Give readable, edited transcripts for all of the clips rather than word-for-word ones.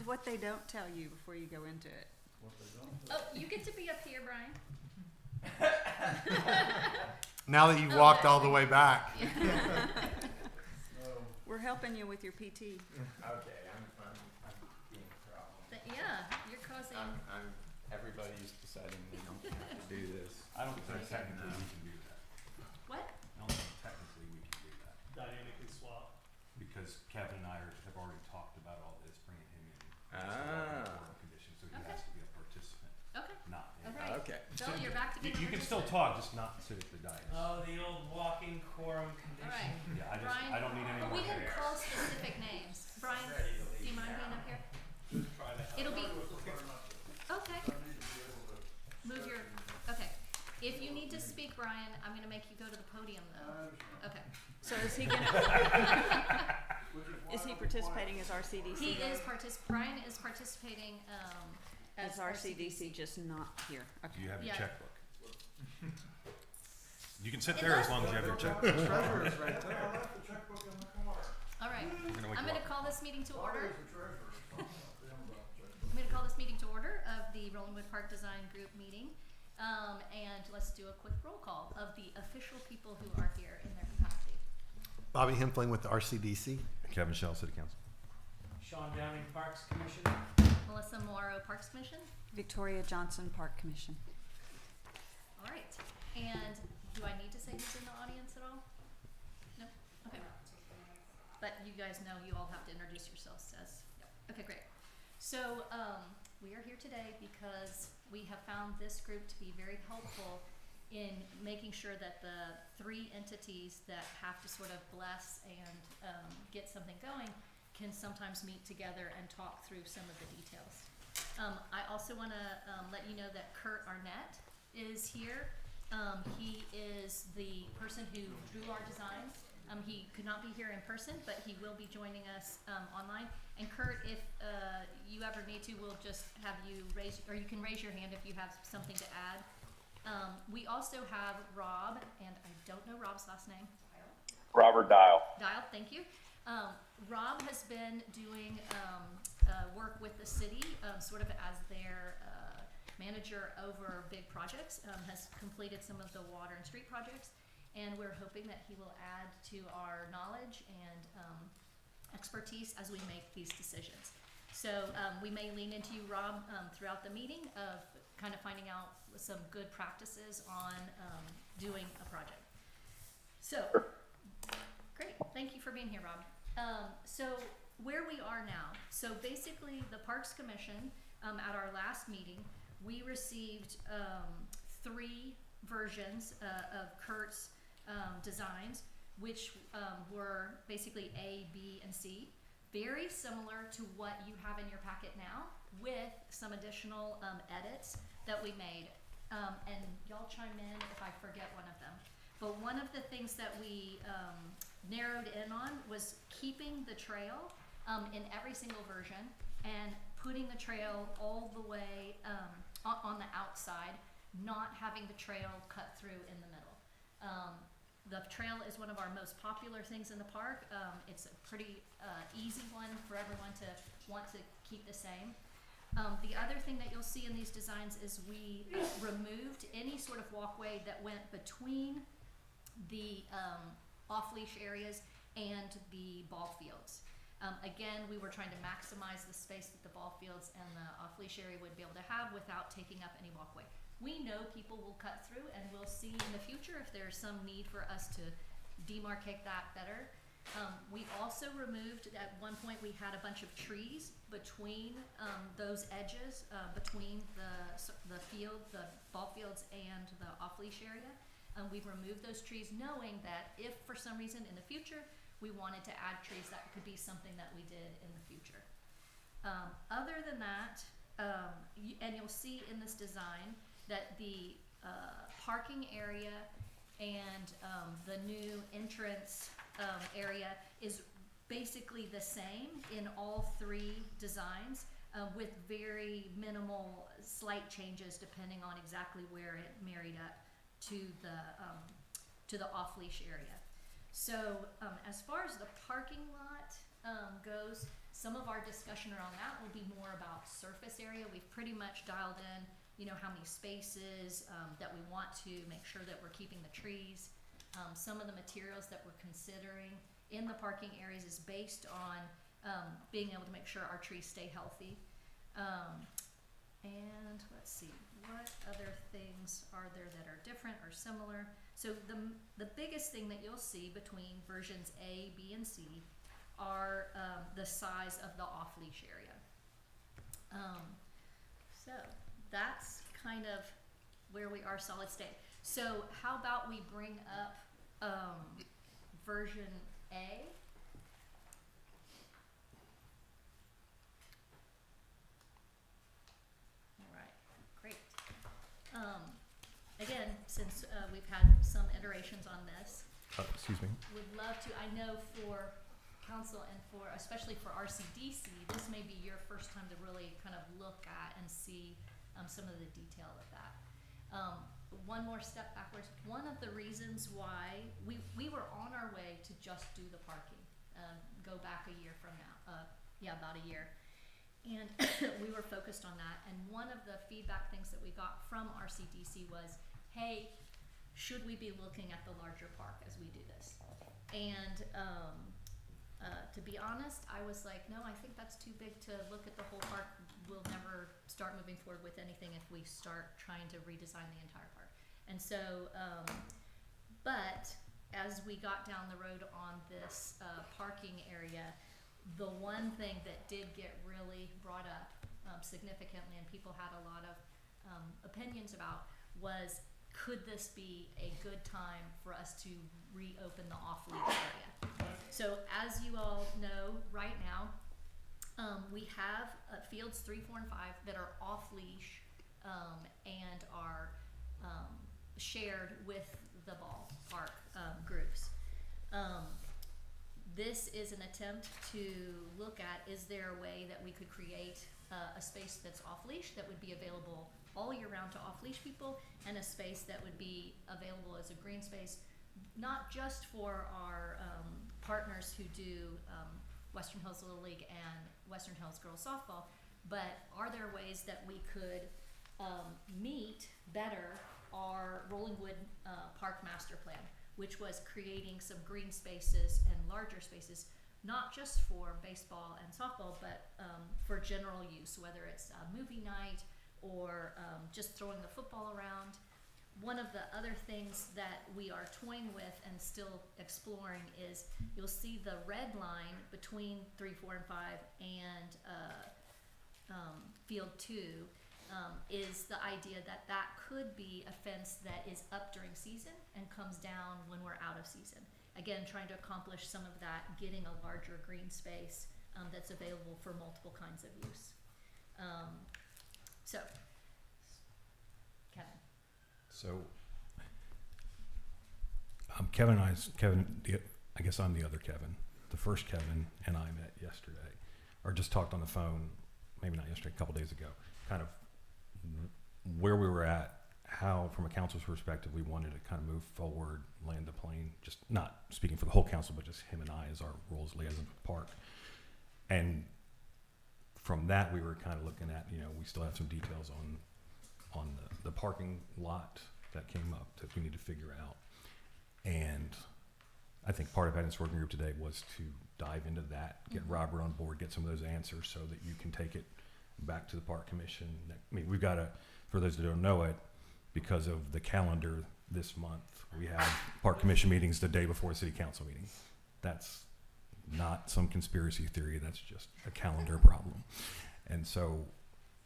what they don't tell you before you go into it. Oh, you get to be up here, Brian. Now that you've walked all the way back. We're helping you with your PT. Okay, I'm being a problem. Yeah, you're causing. Everybody's deciding they don't have to do this. I don't think technically we can do that. What? I don't think technically we can do that. Dynamically swap. Because Kevin and I have already talked about all this, bringing him in. Conditions, so he Okay. has to be a participant, Okay. not in. All right. Okay. So you're back to being. You can still talk, just not sit at the dais. Oh, the old walking quorum condition. All right. Yeah, Brian, I don't need any but more we didn't there. call specific names. Brian, do you mind being up here? It'll be. Okay. Move your. Okay. If you need to speak, Brian, I'm going to make you go to the podium, though. Okay. So is he participating as RCDC? He is Brian is participating as RCDC, just not here. Do Okay. you have your Yeah. checkbook? You can sit there as long as you have your checkbook. Treasurer's right there. All right. I'm going to call this meeting to order. I'm I'm going to call this meeting to order of the Rollingwood Park Design Group meeting. And let's do a quick roll call of the official people who are here in their capacity. Bobby Hempling with the RCDC. Kevin Shell, City Council. Sean Downing, Parks Commission. Melissa Morrow, Parks Commission. Victoria Johnson, Park Commission. All right. And do I need to say who's in the audience at all? No? Okay. But you guys know you all have to introduce yourselves as. Yep. Okay, great. So we are here today because we have found this group to be very helpful in making sure that the three entities that have to sort of bless and get something going can sometimes meet together and talk through some of the details. I also want to let you know that Kurt Arnett is here. He is the person who drew our designs. He could not be here in person, but he will be joining us online. And Kurt, if you ever need to, we'll just have you raise, or you can raise your hand if you have something to add. We also have Rob, and I don't know Rob's last name. Robert Dial. Dial, thank you. Rob has been doing work with the city, sort of as their manager over big projects, has completed some of the water and street projects, and we're hoping that he will add to our knowledge and expertise as we make these decisions. So we may lean into you, Rob, throughout the meeting of kind of finding out some good practices on doing a project. So, great. Thank you for being here, Rob. So where we are now, so basically the Parks Commission, at our last meeting, we received 3 versions of Kurt's designs, which were basically A, B, and C. Very similar to what you have in your packet now, with some additional edits that we made. And y'all chime in if I forget one of them. But one of the things that we narrowed in on was keeping the trail in every single version and putting the trail all the way on the outside, not having the trail cut through in the middle. The trail is one of our most popular things in the park. It's a pretty easy one for everyone to want to keep the same. The other thing that you'll see in these designs is we removed any sort of walkway that went between the off-leash areas and the ball fields. Again, we were trying to maximize the space that the ball fields and the off-leash area would be able to have without taking up any walkway. We know people will cut through, and we'll see in the future if there's some need for us to demarcate that better. We also removed, at one point we had a bunch of trees between those edges, between the field, the ball fields and the off-leash area. We've removed those trees knowing that if for some reason in the future we wanted to add trees, that could be something that we did in the future. Other than that, and you'll see in this design that the parking area and the new entrance area is basically the same in all 3 designs, with very minimal slight changes depending on exactly where it married up to the off-leash area. So as far as the parking lot goes, Some of our discussion around that will be more about surface area. We've pretty much dialed in, how many spaces that we want to make sure that we're keeping the trees. Some of the materials that we're considering in the parking areas is based on being able to make sure our trees stay healthy. And let's see, what other things are there that are different or similar? So the biggest thing that you'll see between versions A, B, and C are the size of the off-leash area. So that's kind of where we are solid state. So how about we bring up version A? All right, great. Again, since we've had some iterations on this, Excuse me. would love to, I know for council and for, especially for RCDC, this may be your first time to really kind of look at and see some of the detail of that. One more step backwards. One of the reasons why we were on our way to just do the parking, go back a year from now, about a year. And we were focused on that. And one of the feedback things that we got from RCDC was, hey, should we be looking at the larger park as we do this? And to be honest, I was like, no, I think that's too big to look at the whole park. We'll never start moving forward with anything if we start trying to redesign the entire park. And so, but as we got down the road on this parking area, the one thing that did get really brought up significantly and people had a lot of opinions about was, could this be a good time for us to reopen the off-leash area? So as you all know, right now, we have fields 3, 4, and 5 that are off-leash and are shared with the ballpark groups. This is an attempt to look at, is there a way that we could create a space that's off-leash that would be available all year round to off-leash people, and a space that would be available as a green space, not just for our partners who do Western Hills Little League and Western Hills Girls Softball, but are there ways that we could meet better our Rollingwood Park Master Plan, which was creating some green spaces and larger spaces, not just for baseball and softball, but for general use, whether it's a movie night or just throwing the football around. One of the other things that we are toying with and still exploring is, you'll see the red line between 3, 4, and 5 and field 2 is the idea that that could be a fence that is up during season and comes down when we're out of season. Again, trying to accomplish some of that, getting a larger green space that's available for multiple kinds of use. So, Kevin. So, Kevin, I guess I'm the other Kevin. The first Kevin and I met yesterday, or just talked on the phone, maybe not yesterday, a couple days ago, kind of where we were at, how, from a council's perspective, we wanted to kind of move forward, land the plane, just not speaking for the whole council, but just him and I as our roles as liaison to the park. And from that, we were kind of looking at, we still have some details on the parking lot that came up that we need to figure out. And I think part of having this working group today was to dive into that, get Robert on board, get some of those answers so that you can take it back to the park commission. I mean, we've got to, for those that don't know it, because of the calendar this month, we have park commission meetings the day before the city council meeting. That's not some conspiracy theory, that's just a calendar problem. And so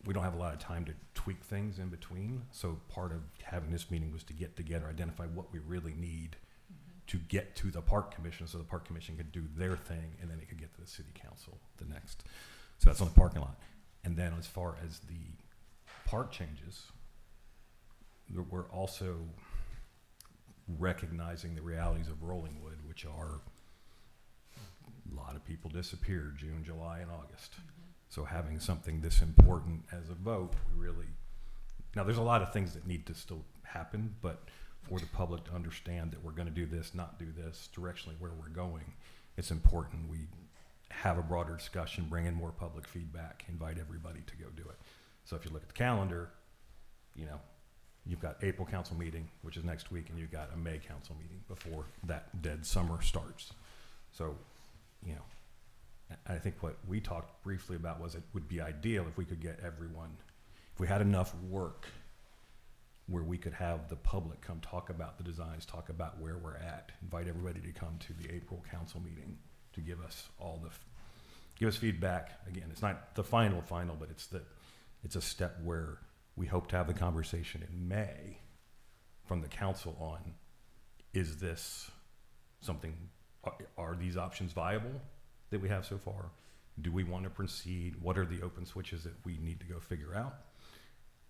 we don't have a lot of time to tweak things in between. So part of having this meeting was to get together, identify what we really need to get to the park commission, so the park commission could do their thing and then it could get to the city council the next. So that's on the parking lot. And then as far as the park changes, we're also recognizing the realities of Rollingwood, which are a lot of people disappeared June, July, and August. So having something this important as a vote, now there's a lot of things that need to still happen, but for the public to understand that we're going to do this, not do this, directionally where we're going, it's important we have a broader discussion, bring in more public feedback, invite everybody to go do it. So if you look at the calendar, you know, you've got April council meeting, which is next week, and you've got a May council meeting before that dead summer starts. So, you know, I think what we talked briefly about was it would be ideal if we could get everyone, if we had enough work where we could have the public come talk about the designs, talk about where we're at, invite everybody to come to the April council meeting to give us give us feedback. Again, it's not the final, but it's a step where we hope to have the conversation in May from the council on, is this something, are these options viable that we have so far? Do we want to proceed? What are the open switches that we need to go figure out?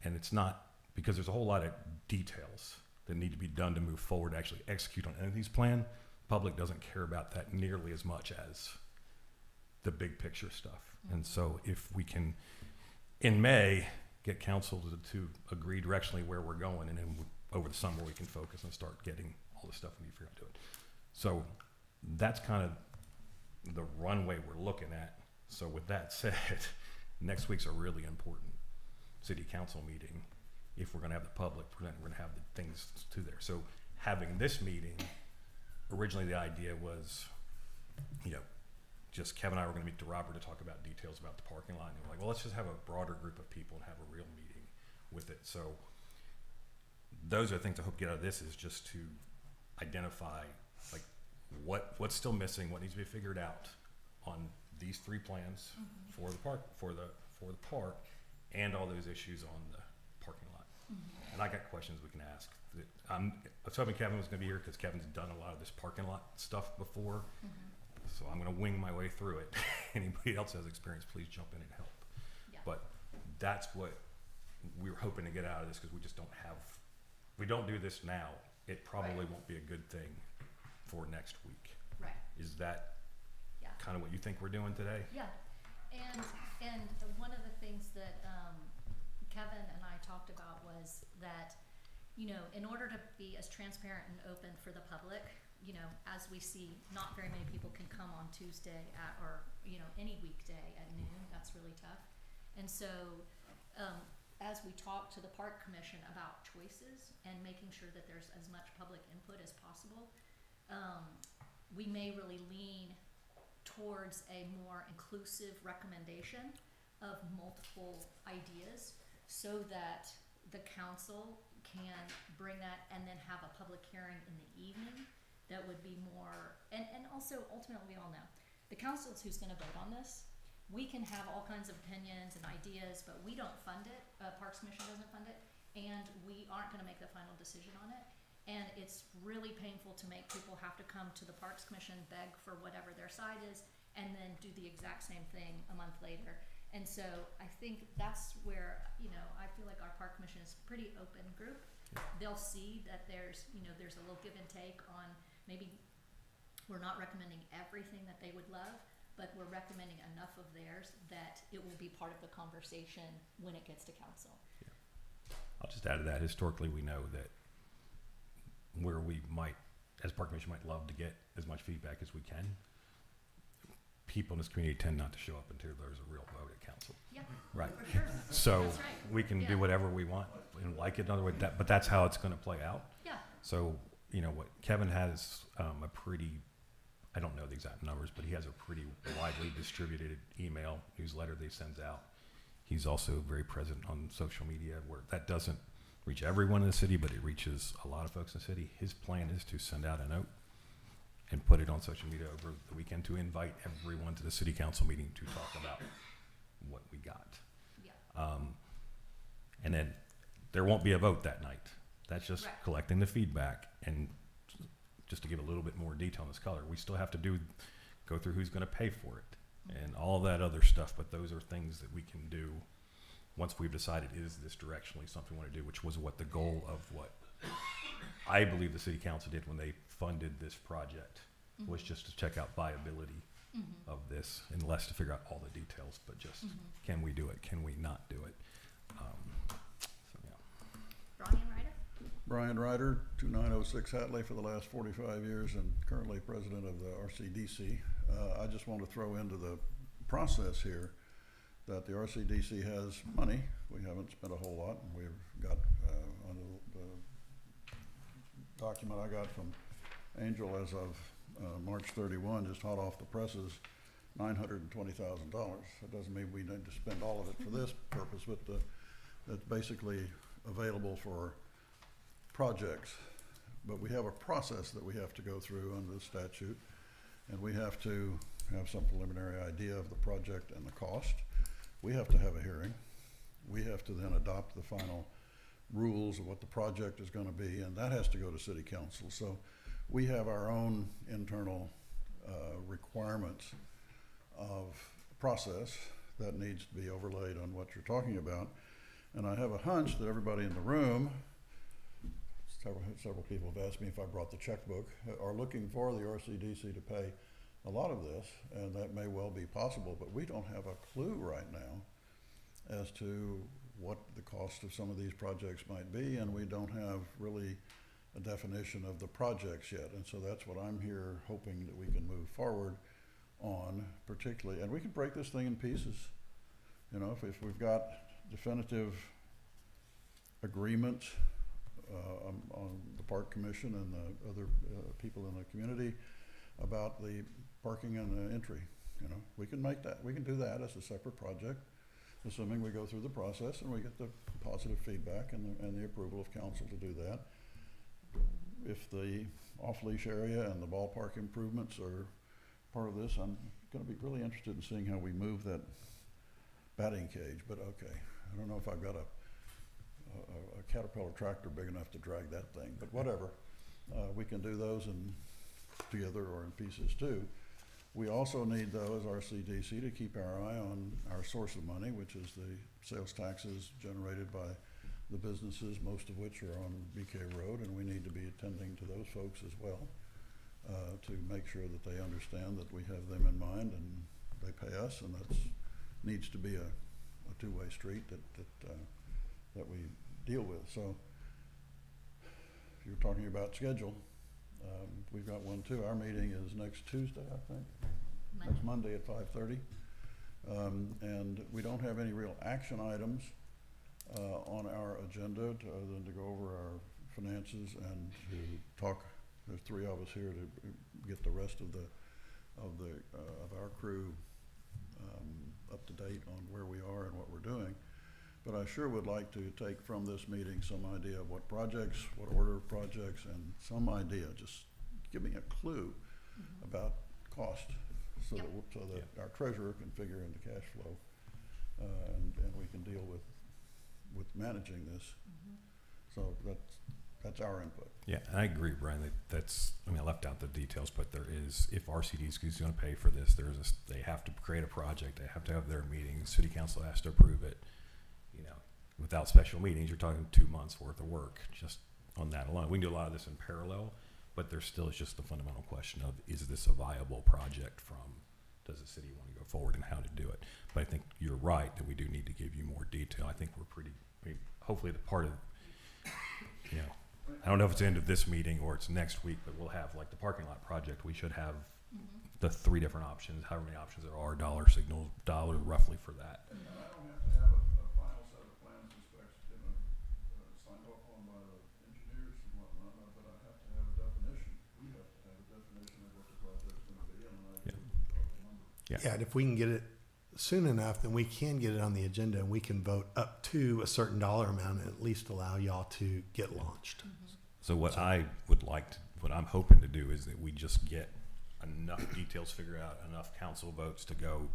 And it's not, because there's a whole lot of details that need to be done to move forward, to actually execute on any of these plans. Public doesn't care about that nearly as much as the big picture stuff. And so if we can, in May, get council to agree directionally where we're going, and then over the summer we can focus and start getting all the stuff we need to figure out to it. So that's kind of the runway we're looking at. So with that said, next week's a really important city council meeting. If we're gonna have the public present, we're gonna have the things to there. So having this meeting, originally the idea was, you know, just Kevin and I were gonna meet to Robert to talk about details about the parking lot. And we're like, well, let's just have a broader group of people and have a real meeting with it. So those are things I hope to get out of this, is just to identify like what's still missing, what needs to be figured out on these three plans for the park, for the park, and all those issues on the parking lot. And I got questions we can ask. I was hoping Kevin was gonna be here because Kevin's done a lot of this parking lot stuff before. So I'm gonna wing my way through it. Anybody else has experience, please jump in and help. Yeah. But that's what we were hoping to get out of this, because we just don't have, if we don't do this now, it probably won't be a good thing for next week. Right. Is that Yeah. kind of what you think we're doing today? Yeah, and one of the things that Kevin and I talked about was that, you know, in order to be as transparent and open for the public, you know, as we see, not very many people can come on Tuesday or, you know, any weekday at noon. That's really tough. And so, as we talk to the Park Commission about choices and making sure that there's as much public input as possible, we may really lean towards a more inclusive recommendation of multiple ideas, so that the council can bring that and then have a public hearing in the evening that would be more, and also ultimately we all know, the council is who's gonna vote on this. We can have all kinds of opinions and ideas, but we don't fund it, Parks Commission doesn't fund it, and we aren't gonna make the final decision on it. And it's really painful to make people have to come to the Parks Commission, beg for whatever their side is, and then do the exact same thing a month later. And so I think that's where, you know, I feel like our Park Commission is a pretty open group. They'll see that there's, you know, there's a little give and take on, maybe we're not recommending everything that they would love, but we're recommending enough of theirs that it will be part of the conversation when it gets to council. I'll just add to that, historically, we know that where we might, as Park Commission, might love to get as much feedback as we can, people in this community tend not to show up until there's a real vote at council. Yeah, Right. for sure. So That's right. we can Yeah. do whatever we want and like it another way, but that's how it's gonna play out. Yeah, So, you know, what Kevin has, a pretty, I don't know the exact numbers, but he has a pretty widely distributed email newsletter that he sends out. He's also very present on social media, where that doesn't reach everyone in the city, but it reaches a lot of folks in the city. His plan is to send out a note and put it on social media over the weekend to invite everyone to the city council meeting to talk about what we got. yeah, And then there won't be a vote that night. That's just Right. collecting the feedback. And just to give a little bit more detail on this color, we still have to go through who's going to pay for it and all that other stuff. But those are things that we can do once we've decided, is this directionally something we want to do, which was what the goal of what I believe the city council did when they funded this project, was just to check out viability of this, and less to figure out all the details, but just can we do it? Can we not do it? So, yeah. Brian Ryder? Brian Ryder, 2906 Hatley for the last 45 years, and currently president of the RCDC. I just want to throw into the process here that the RCDC has money. We haven't spent a whole lot, and we've got, on the document I got from Angel as of March 31, just hot off the presses, $920,000. That doesn't mean we need to spend all of it for this purpose, but that's basically available for projects. But we have a process that we have to go through under the statute, and we have to have some preliminary idea of the project and the cost. We have to have a hearing. We have to then adopt the final rules of what the project is going to be, and that has to go to city council. So we have our own internal requirements of process that needs to be overlaid on what you're talking about. And I have a hunch that everybody in the room, several people have asked me if I brought the checkbook, are looking for the RCDC to pay a lot of this, and that may well be possible, but we don't have a clue right now as to what the cost of some of these projects might be, and we don't have really a definition of the projects yet. And so that's what I'm here hoping that we can move forward on, particularly, and we can break this thing in pieces. You know, if we've got definitive agreement on the park commission and the other people in the community about the parking and the entry, you know, we can make that, we can do that as a separate project, assuming we go through the process and we get the positive feedback and the approval of council to do that. If the off-leash area and the ballpark improvements are part of this, I'm going to be really interested in seeing how we move that batting cage. But okay, I don't know if I've got a Caterpillar tractor big enough to drag that thing, but whatever. We can do those together or in pieces too. We also need, though, as RCDC, to keep our eye on our source of money, which is the sales taxes generated by the businesses, most of which are on BK Road, and we need to be attending to those folks as well, to make sure that they understand that we have them in mind and they pay us, and that needs to be a two-way street that we deal with. So if you're talking about schedule, we've got one too. Our meeting is next Tuesday, I think. Next Monday at 5:30. And we don't have any real action items on our agenda other than to go over our finances and to talk. There's three of us here to get the rest of our crew up to date on where we are and what we're doing. But I sure would like to take from this meeting some idea of what projects, what order of projects, and some idea, just give me a clue about cost so that our treasurer can figure in the cash flow and we can deal with managing this. So that's our input. Yeah, and I agree, Brian, I left out the details, but there is, if RCDC is going to pay for this, they have to create a project, they have to have their meetings, city council has to approve it. You know, without special meetings, you're talking 2 months worth of work just on that alone. We can do a lot of this in parallel, but there still is just the fundamental question of, is this a viable project does the city want to go forward and how to do it? But I think you're right that we do need to give you more detail. I think hopefully the part of, you know, I don't know if it's the end of this meeting or it's next week, but we'll have, like the parking lot project, we should have the 3 different options, however many options there are, dollar signals, dollar roughly for that. And I don't have to have a final set of plans and specs, signed off on by the engineers and whatnot, but I have to have a definition. We have to have a definition of what the project's going to be and an idea of the number. Yeah, and if we can get it soon enough, then we can get it on the agenda and we can vote up to a certain dollar amount and at least allow y'all to get launched. So what I'm hoping to do is that we just get enough details figured out, enough council votes to go,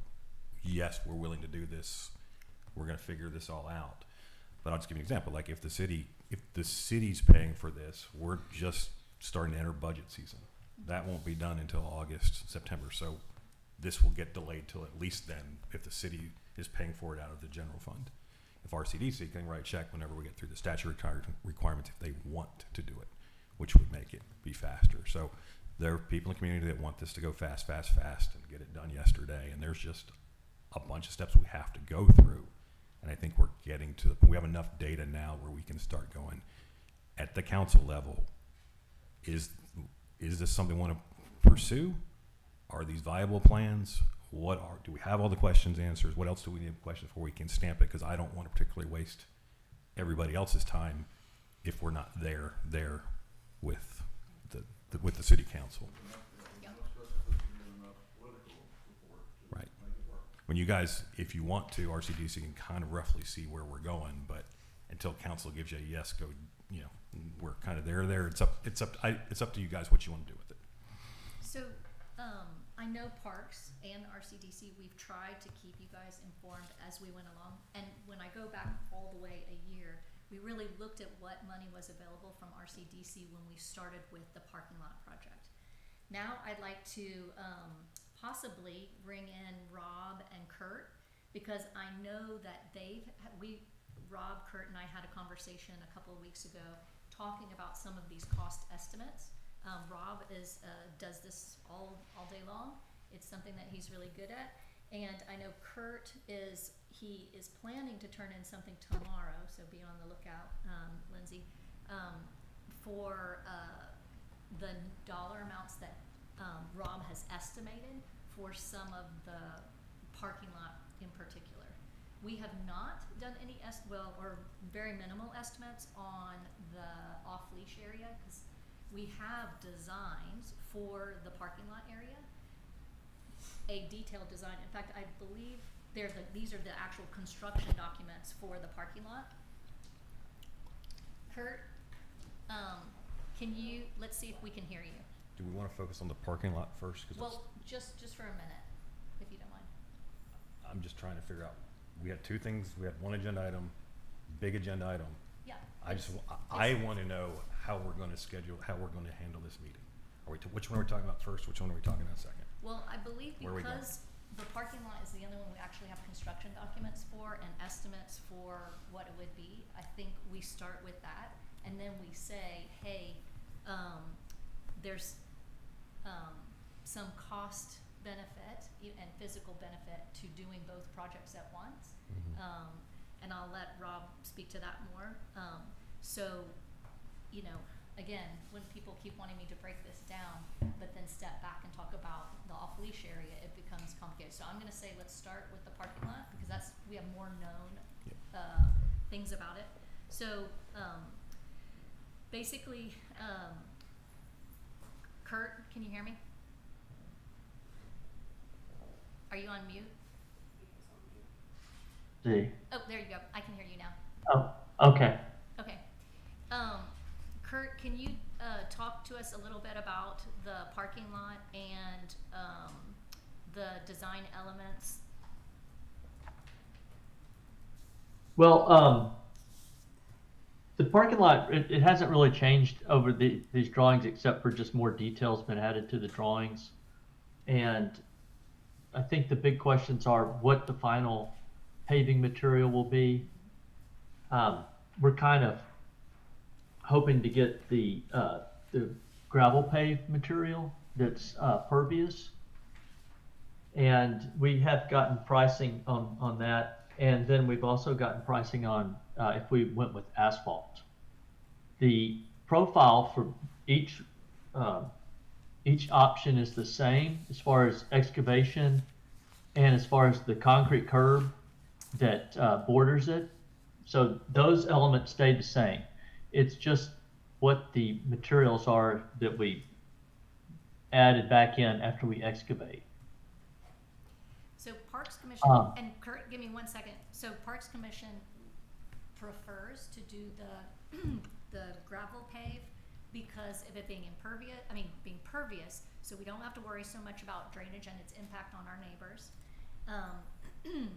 yes, we're willing to do this. We're going to figure this all out. But I'll just give you an example. Like if the city's paying for this, we're just starting to enter budget season. That won't be done until August, September. So this will get delayed till at least then if the city is paying for it out of the general fund. If RCDC can write a check whenever we get through the statutory requirements if they want to do it, which would make it be faster. So there are people in the community that want this to go fast and get it done yesterday. And there's just a bunch of steps we have to go through. And I think we're getting to the point, we have enough data now where we can start going at the council level. Is this something we want to pursue? are these viable plans? Do we have all the questions answers? What else do we need questions before we can stamp it? Because I don't want to particularly waste everybody else's time if we're not there with the city council. Right. When you guys, if you want to, RCDC can kind of roughly see where we're going, but until council gives you a yes, go, we're kind of there. It's up to you guys what you want to do with it. So, I know Parks and RCDC, we've tried to keep you guys informed as we went along. And when I go back all the way a year, we really looked at what money was available from RCDC when we started with the parking lot project. Now I'd like to possibly bring in Rob and Kurt, because I know that Rob, Kurt, and I had a conversation a couple of weeks ago talking about some of these cost estimates. Rob does this all day long. It's something that he's really good at. And I know Kurt is planning to turn in something tomorrow, so be on the lookout, Lindsay, for the dollar amounts that Rob has estimated for some of the parking lot in particular. We have not done any or very minimal estimates on the off-leash area, because we have designs for the parking lot area, a detailed design. In fact, I believe these are the actual construction documents for the parking lot. Kurt, let's see if we can hear you. Do we want to focus on the parking lot first? Well, just for a minute, if you don't mind. I'm just trying to figure out, we had two things. We had one agenda item, big agenda item. Yeah. I want to know how we're going to handle this meeting. Which one are we talking about first? Which one are we talking about second? Well, I believe Where are we going? because the parking lot is the only one we actually have construction documents for and estimates for what it would be, I think we start with that, and then we say, hey, there's some cost benefit and physical benefit to doing both projects at once. Mm-hmm. And I'll let Rob speak to that more. So, again, when people keep wanting me to break this down, but then step back and talk about the off-leash area, it becomes complicated. So I'm going to say let's start with the parking lot, because we have more known things about it. So basically, Kurt, can you hear me? Are you on mute? See. Oh, there you go. I can hear you now. Oh, okay. Okay. Kurt, can you talk to us a little bit about the parking lot and the design elements? Well, the parking lot, it hasn't really changed over these drawings, except for just more details been added to the drawings. And I think the big questions are what the final paving material will be. We're kind of hoping to get the gravel paved material that's pervious, and we have gotten pricing on that, and then we've also gotten pricing on if we went with asphalt. The profile for each option is the same as far as excavation and as far as the concrete curb that borders it. So those elements stay the same. It's just what the materials are that we added back in after we excavate. So Parks Commission, and Kurt, give me 1 second. So Parks Commission prefers to do the gravel pave because of it being pervious, so we don't have to worry so much about drainage and its impact on our neighbors.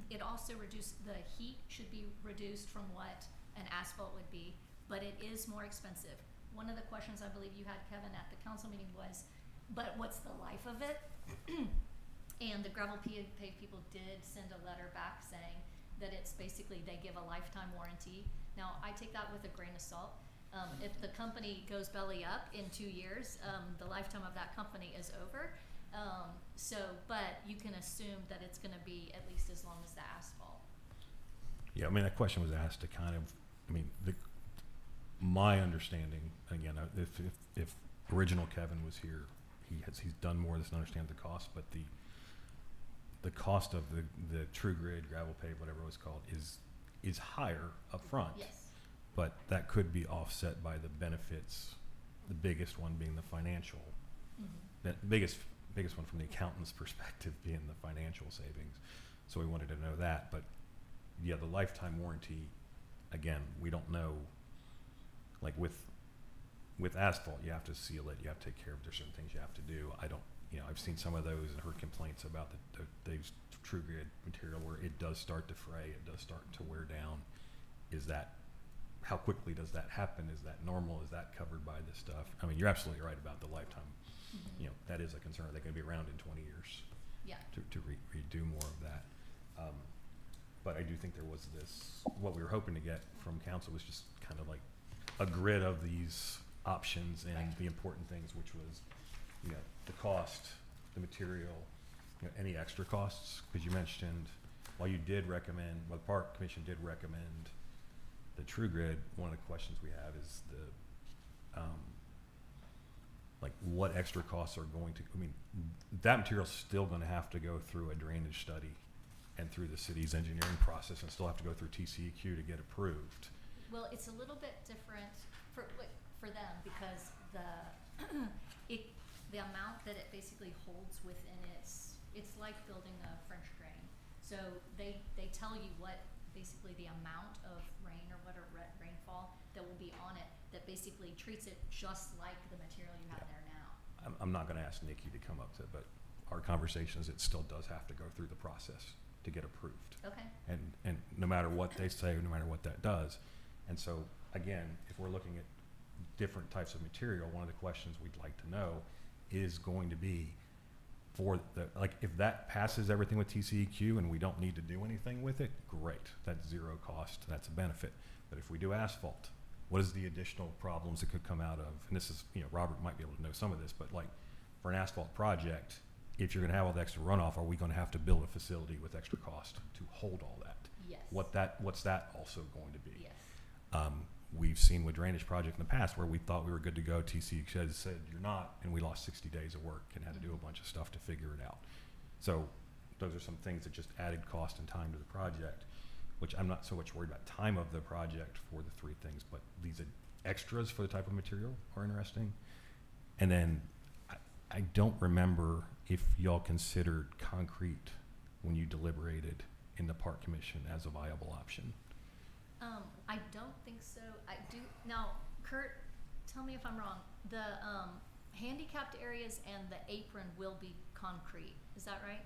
It also the heat should be reduced from what an asphalt would be, but it is more expensive. One of the questions I believe you had, Kevin, at the council meeting was, but what's the life of it? And the gravel pave people did send a letter back saying that it's basically they give a lifetime warranty. Now, I take that with a grain of salt. If the company goes belly up in 2 years, the lifetime of that company is over. But you can assume that it's going to be at least as long as the asphalt. Yeah, that question was asked to kind of, my understanding, again, if original Kevin was here, he's done more of this and understands the cost, but the cost of the True Grid gravel pave, whatever it was called, is higher up front. Yes. But that could be offset by the benefits, the biggest one being the financial, the biggest one from the accountant's perspective being the financial savings. So we wanted to know that, but yeah, the lifetime warranty, again, we don't know, like with asphalt, you have to seal it, you have to take care of, there's certain things you have to do. I've seen some of those and heard complaints about the True Grid material where it does start to fray, it does start to wear down. How quickly does that happen? Is that normal? Is that covered by this stuff? I mean, you're absolutely right about the lifetime. That is a concern. They can be around in 20 years. Yeah. To redo more of that. But I do think there was what we were hoping to get from council was just kind of like a grid of these options and the important things, which was, the cost, the material, any extra costs. Because you mentioned, while the Park Commission did recommend the True Grid, one of the questions we have is what extra costs are going to, that material's still going to have to go through a drainage study and through the city's engineering process and still have to go through TCEQ to get approved. Well, it's a little bit different for them because the amount that it basically holds within it's like building a French drain. So they tell you what basically the amount of rain or whatever rainfall that will be on it that basically treats it just like the material you have there now. I'm not going to ask Nikki to come up to, but our conversations, it still does have to go through the process to get approved. Okay. And no matter what they say, no matter what that does. And so again, if we're looking at different types of material, one of the questions we'd like to know is going to be if that passes everything with TCEQ and we don't need to do anything with it, great. That's zero cost. That's a benefit. But if we do asphalt, what is the additional problems that could come out of, and this is, Robert might be able to know some of this, but like for an asphalt project, if you're going to have all the extra runoff, are we going to have to build a facility with extra cost to hold all that? Yes. What's that also going to be? Yes. We've seen with drainage project in the past where we thought we were good to go, TCEQ said you're not, and we lost 60 days of work and had to do a bunch of stuff to figure it out. So those are some things that just added cost and time to the project, which I'm not so much worried about time of the project for the three things, but these extras for the type of material are interesting. And then I don't remember if y'all considered concrete when you deliberated in the Park Commission as a viable option. I don't think so. I do now. Kurt, tell me if I'm wrong. The handicapped areas and the apron will be concrete. Is that right?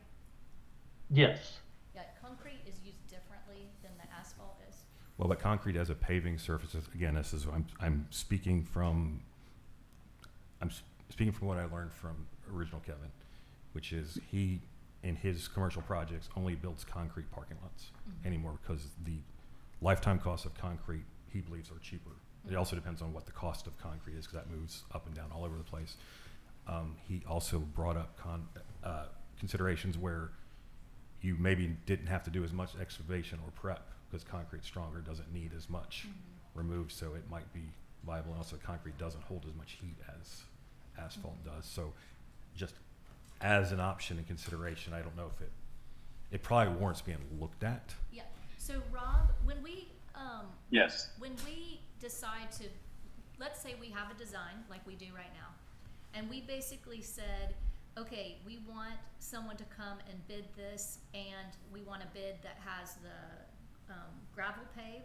Yes. Yeah, concrete is used differently than the asphalt is. Well, but concrete as a paving surface, again, this is I'm speaking from what I learned from original Kevin, which is he in his commercial projects only builds concrete parking lots anymore because the lifetime costs of concrete he believes are cheaper. It also depends on what the cost of concrete is because that moves up and down all over the place. He also brought up considerations where you maybe didn't have to do as much excavation or prep because concrete's stronger, doesn't need as much removed, so it might be viable. And also concrete doesn't hold as much heat as asphalt does. So just as an option and consideration, I don't know if it probably warrants being looked at. Yeah. So Rob, when we Yes. when we decide to, let's say we have a design like we do right now, and we basically said, okay, we want someone to come and bid this, and we want a bid that has the gravel pave,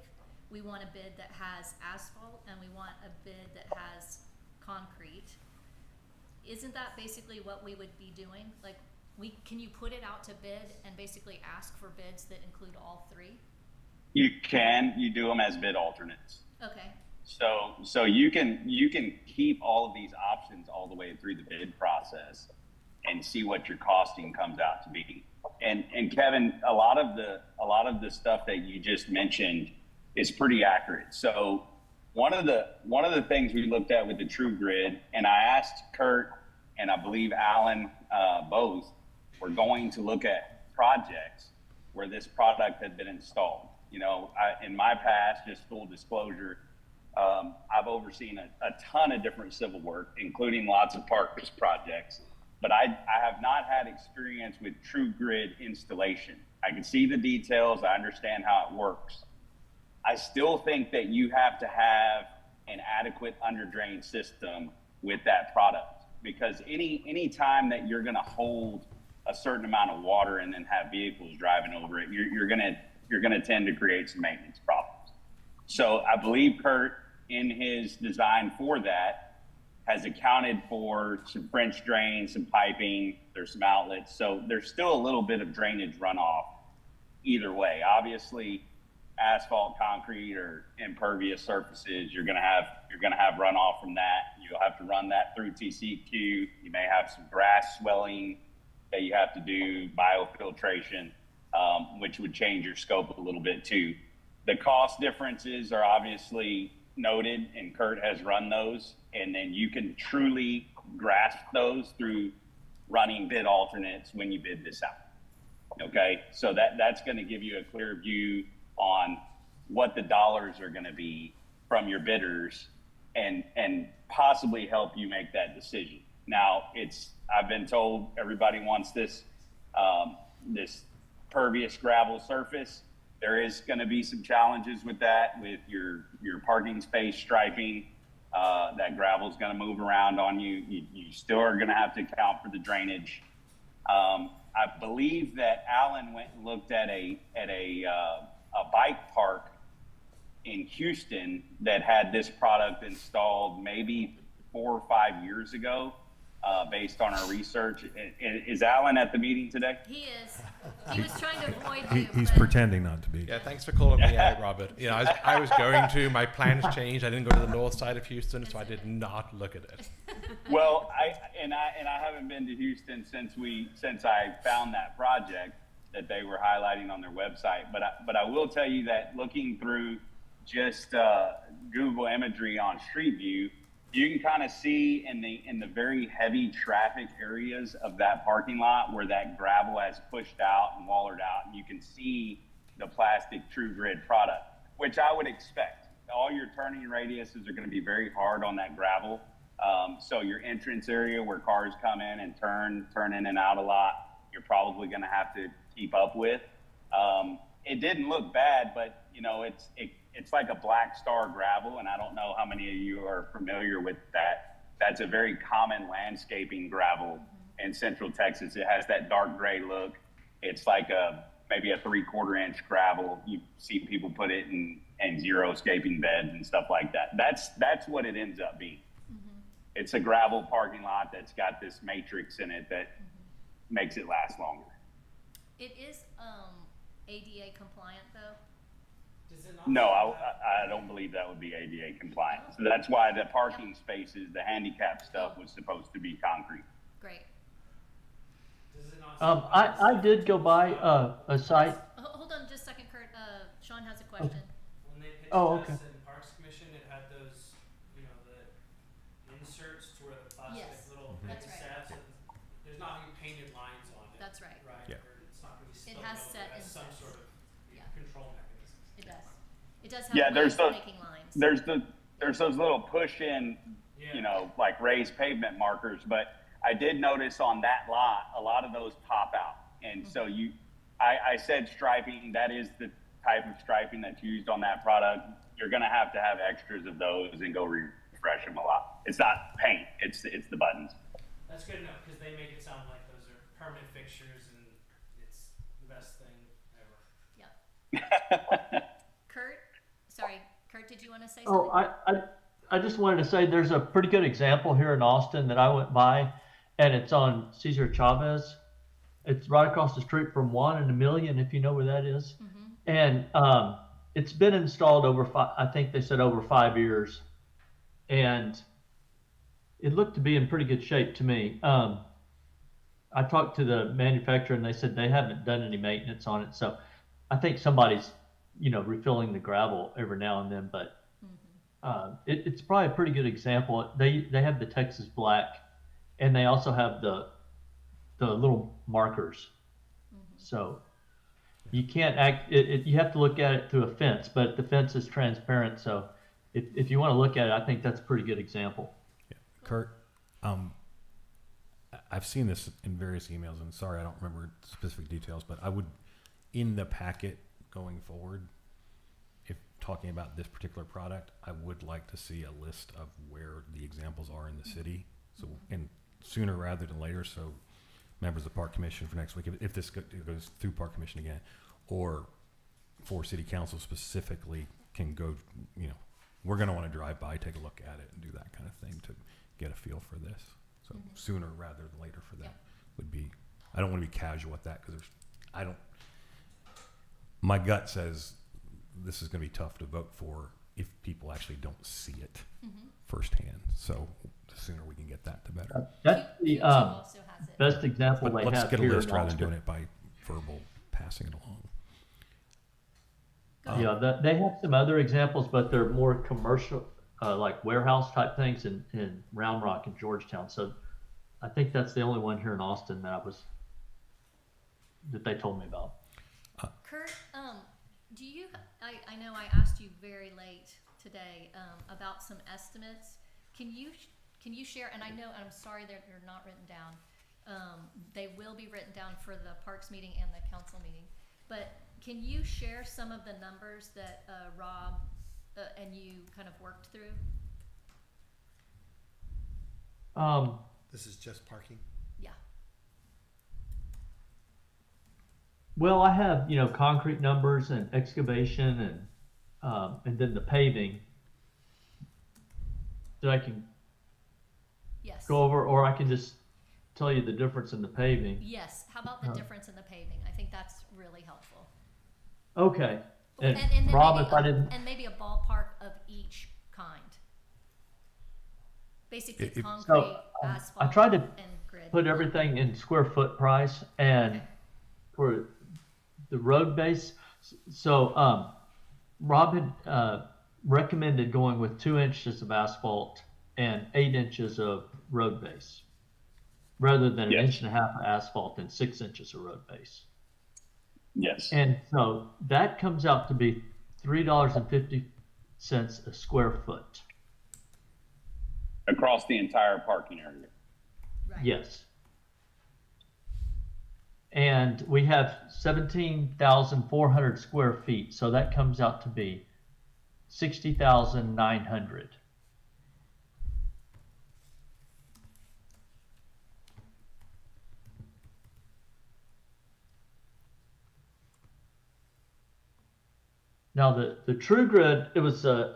we want a bid that has asphalt, and we want a bid that has concrete. Isn't that basically what we would be doing? Like, can you put it out to bid and basically ask for bids that include all three? You do them as bid alternates. Okay. So you can keep all of these options all the way through the bid process and see what your costing comes out to be. And Kevin, a lot of the stuff that you just mentioned is pretty accurate. So one of the things we looked at with the True Grid, and I asked Kurt and I believe Alan both, were going to look at projects where this product had been installed. In my past, just full disclosure, I've overseen a ton of different civil work, including lots of parks projects, but I have not had experience with true grid installation. I can see the details. I understand how it works. I still think that you have to have an adequate under drain system with that product, because any time that you're going to hold a certain amount of water and then have vehicles driving over it, you're going to tend to create some maintenance problems. So I believe Kurt, in his design for that, has accounted for some French drains, some piping, there's some outlets. So there's still a little bit of drainage runoff either way. Obviously, asphalt, concrete, or impervious surfaces, you're gonna have runoff from that. You'll have to run that through TCQ. You may have some grass swelling that you have to do, biofiltration, which would change your scope a little bit too. The cost differences are obviously noted, and Kurt has run those, and then you can truly grasp those through running bid alternates when you bid this out. Okay, so that's going to give you a clear view on what the dollars are going to be from your bidders, and possibly help you make that decision. Now, I've been told everybody wants this this pervious gravel surface. There is going to be some challenges with that, with your parking space striping. That gravel is going to move around on you. You still are going to have to account for the drainage. I believe that Alan went and looked at a bike park in Houston that had this product installed maybe 4 or 5 years ago, based on our research. Is Alan at the meeting today? He is. He was trying to avoid you. He's but- pretending not to be. Yeah, thanks for calling me out, Robert. You know, I was going to. My plans changed. I didn't go to the north side of Houston, so I did not look at it. Well, I haven't been to Houston since I found that project that they were highlighting on their website. But I will tell you that looking through just Google imagery on Street View, you can kind of see in the very heavy traffic areas of that parking lot where that gravel has pushed out and wallered out, and you can see the plastic True Grid product, which I would expect. All your turning radiuses are going to be very hard on that gravel. So your entrance area where cars come in and turn in and out a lot, you're probably going to have to keep up with. It didn't look bad, but you know, it's like a black star gravel, and I don't know how many of you are familiar with that. That's a very common landscaping gravel in Central Texas. It has that dark gray look. It's like maybe a 3/4 inch gravel. You see people put it in zero scaping beds and stuff like that. That's what it ends up being. It's a gravel parking lot that's got this matrix in it that makes it last longer. It is ADA compliant though. Does it not No, say I don't believe that would be ADA compliant. So that's why the parking spaces, the handicap stuff, was supposed to be concrete. Great. Does it not say I did go by a site. Hold on just a second, Kurt. Sean has a question. when they pitched Oh, okay. us in Parks Commission, it had those, you know, the inserts to where the plastic Yes, little that's things right. sat. So there's not any painted lines on it. That's right. Right. Yeah. Or it's not going to be It spilled has over. set It has some insets. sort of Yeah. control mechanism. It does. It does have Yeah, there's ways of those- making lines. There's those little push-in, Yeah. you know, like raised pavement markers, but I did notice on that lot, a lot of those pop out. And so I said striping, that is the type of striping that's used on that product. You're going to have extras of those and go refresh them a lot. It's not paint, it's the buttons. That's good enough because they make it sound like those are permanent fixtures and it's the best thing ever. Kurt, did you want to say Oh, something? I just wanted to say there's a pretty good example here in Austin that I went by, and it's on Cesar Chavez. It's right across the street from 1 and a Million, if you know where that is. And it's been installed I think they said over 5 years, and it looked to be in pretty good shape to me. I talked to the manufacturer, and they said they haven't done any maintenance on it, so I think somebody's, you know, refilling the gravel every now and then, but it's probably a pretty good example. They have the Texas black, and they also have the little markers. So you can't you have to look at it through a fence, but the fence is transparent, so if you want to look at it, I think that's a pretty good example. Kurt, I've seen this in various emails, and sorry, I don't remember specific details, but I would, in the packet going forward, if talking about this particular product, I would like to see a list of where the examples are in the city. So, and sooner rather than later, so members of the Park Commission for next week, if this goes through Park Commission again, or for City Council specifically, can go, we're going to want to drive by, take a look at it, and do that kind of thing to get a feel for this. So sooner rather than later for that would be, I don't want to be casual with that because my gut says this is going to be tough to vote for if people actually don't see it firsthand. So the sooner we can get that, the better. That's the Q2 also has it. best example But they let's have get a here list in rather than Austin. doing it by verbal passing it along. Go ahead. Yeah, they have some other examples, but they're more commercial, like warehouse type things in Round Rock and Georgetown. So I think that's the only one here in Austin that they told me about. Kurt, do you, I know I asked you very late today, about some estimates. Can you share, and I know, and I'm sorry they're not written down. They will be written down for the Parks meeting and the council meeting. But can you share some of the numbers that, Rob, and you kind of worked through? This is just parking. Yeah. Well, I have, concrete numbers and excavation and then the paving that I can Yes. go over, or I can just tell you the difference in the paving. Yes. How about the difference in the paving? I think that's really helpful. Okay. And, then Rob, maybe if I didn't, and maybe a ballpark of each kind. Basically, It- concrete, I asphalt, tried to and grid. put everything in square foot price, and Okay. for the road base, so Rob had recommended going with 2 inches of asphalt and 8 inches of road base, rather than an Yes. inch and a half of asphalt and 6 inches of road base. Yes. And so that comes out to be $3.50 a square foot. Across the entire parking area. Right. Yes. And we have 17,400 square feet, so that comes out to be 60,900. Now the True Grid, it was I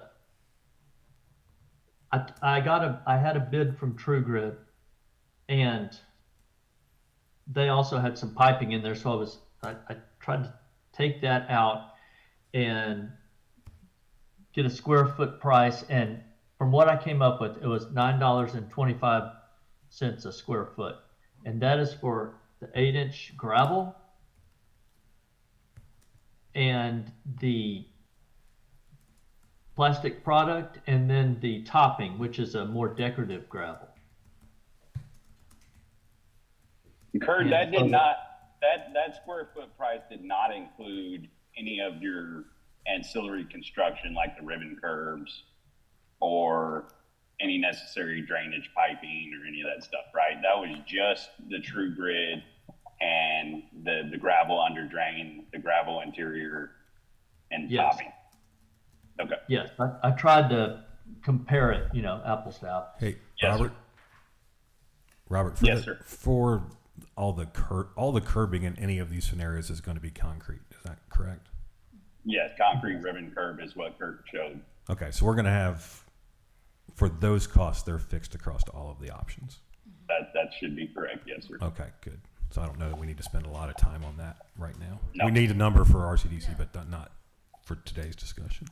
had a bid from True Grid, and they also had some piping in there, so I tried to take that out and get a square foot price, and from what I came up with, it was $9.25 a square foot, and that is for the 8-inch gravel and the plastic product, and then the topping, which is a more decorative gravel. Kurt, Yeah, that did so- not, that square foot price did not include any of your ancillary construction like the ribbon curbs or any necessary drainage piping or any of that stuff, right? That was just the True Grid and the gravel under drain, the gravel interior and Yes. topping. Okay. Yes, I tried to compare it, apples to apples. Hey, Yes, Robert. sir. Robert, Yes, sir. for all the curbing in any of these scenarios is going to be concrete. Is that correct? Yes, concrete ribbon curb is what Kurt showed. Okay, so we're going to have, for those costs, they're fixed across all of the options. That should be correct. Yes, sir. Okay, good. So I don't know that we need to spend a lot of time on that right now. No. We need a number for RCDC, but not for today's discussion.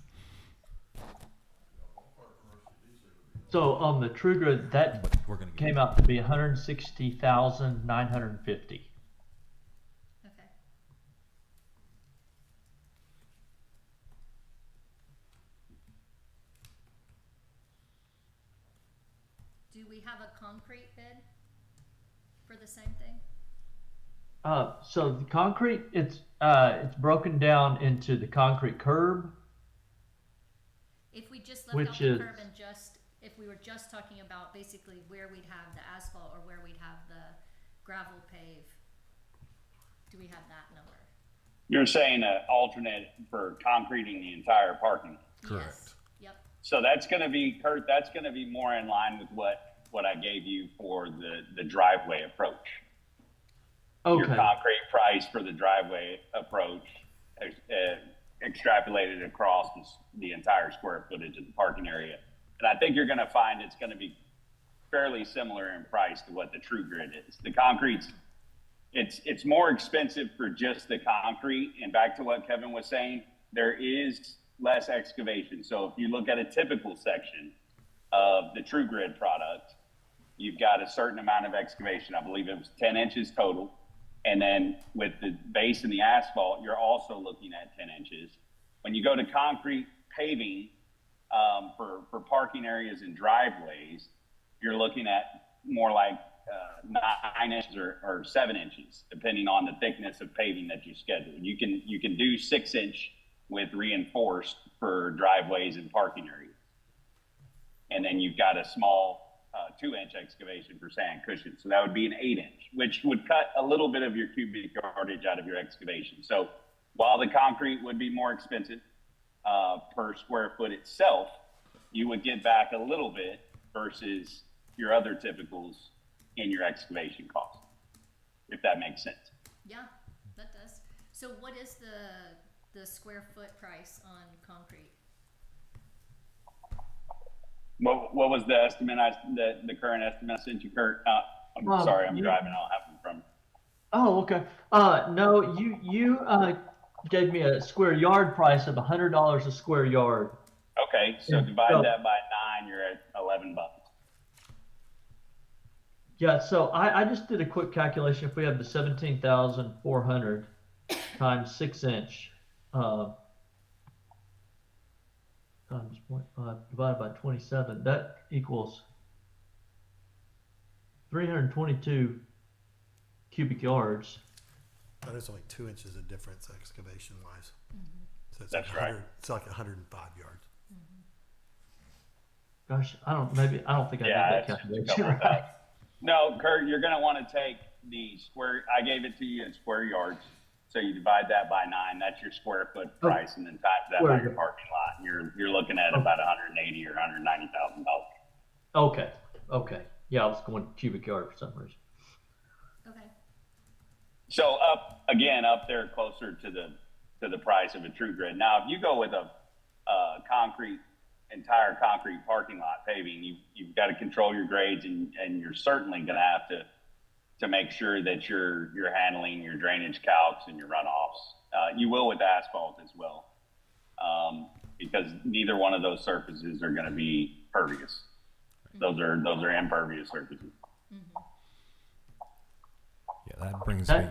So on the True Grid, that But we're going to came out to be 160,950. Okay. Do we have a concrete bid for the same thing? So the concrete, it's broken down into the concrete curb If we just left out Which the is, curb and if we were just talking about basically where we'd have the asphalt or where we'd have the gravel pave, do we have that number? You're saying an alternate for concreting the entire parking lot. Correct. Yes. Yep. So that's going to be, Kurt, that's going to be more in line with what I gave you for the driveway approach. Your okay, concrete price for the driveway approach extrapolated across the entire square footage of the parking area. And I think you're going to find it's going to be fairly similar in price to what the true grid is. The concrete's, it's more expensive for just the concrete. And back to what Kevin was saying, there is less excavation. So if you look at a typical section of the true grid product, you've got a certain amount of excavation. I believe it was 10 inches total. And then with the base and the asphalt, you're also looking at 10 inches. When you go to concrete paving for parking areas and driveways, you're looking at more like 9 inches or 7 inches, depending on the thickness of paving that you schedule. You can do 6 inch with reinforced for driveways and parking areas. And then you've got a small 2 inch excavation for sand cushion. So that would be an 8 inch, which would cut a little bit of your cubic yardage out of your excavation. So while the concrete would be more expensive per square foot itself, you would get back a little bit versus your other typicals in your excavation cost, if that makes sense. Yeah, that does. So what is the square foot price on concrete? What was the estimate? The current estimate I sent you, Kurt? I'm sorry, I'm driving. I don't have them from. oh, okay. No, you gave me a square yard price of $100 a square yard. Okay, so divide that by 9, you're at $11. Yeah, so I just did a quick calculation. If we have the 17,400 times 6 inch, times 0.5 divided by 27, that equals 322 cubic yards. But it's only 2 inches of difference excavation wise. So it's That's like right. It's like 105 yards. Gosh, I don't think I Yeah, did that it's just a calculation couple of right. thousand. No, Kurt, you're going to want to take the square. I gave it to you in square yards. So you divide that by 9. That's your square foot price, and then times that Square by your yard. parking lot. You're looking at about $180,000 or $190,000. Okay. Yeah, I was going cubic yard for some reason. Okay. So up there closer to the price of a true grid. Now, if you go with a entire concrete parking lot paving, you've got to control your grades, and you're certainly going to have to make sure that you're handling your drainage calcs and your runoffs. You will with asphalt as well, because neither one of those surfaces are going to be pervious. Those are impervious surfaces. Yeah, that brings me.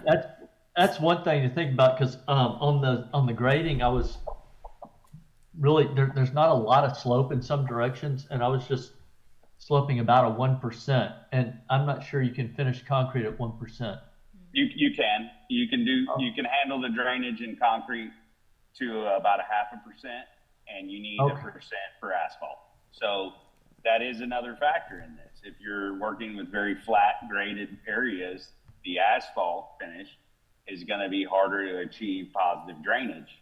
That's one thing to think about, because on the grading, I was really there's not a lot of slope in some directions, and I was just sloping about a 1%, and I'm not sure you can finish concrete at 1%. You can handle the drainage in concrete to about 0.5%, and you need 1% for asphalt. So that is another factor in this. If you're working with very flat graded areas, the asphalt finish is going to be harder to achieve positive drainage.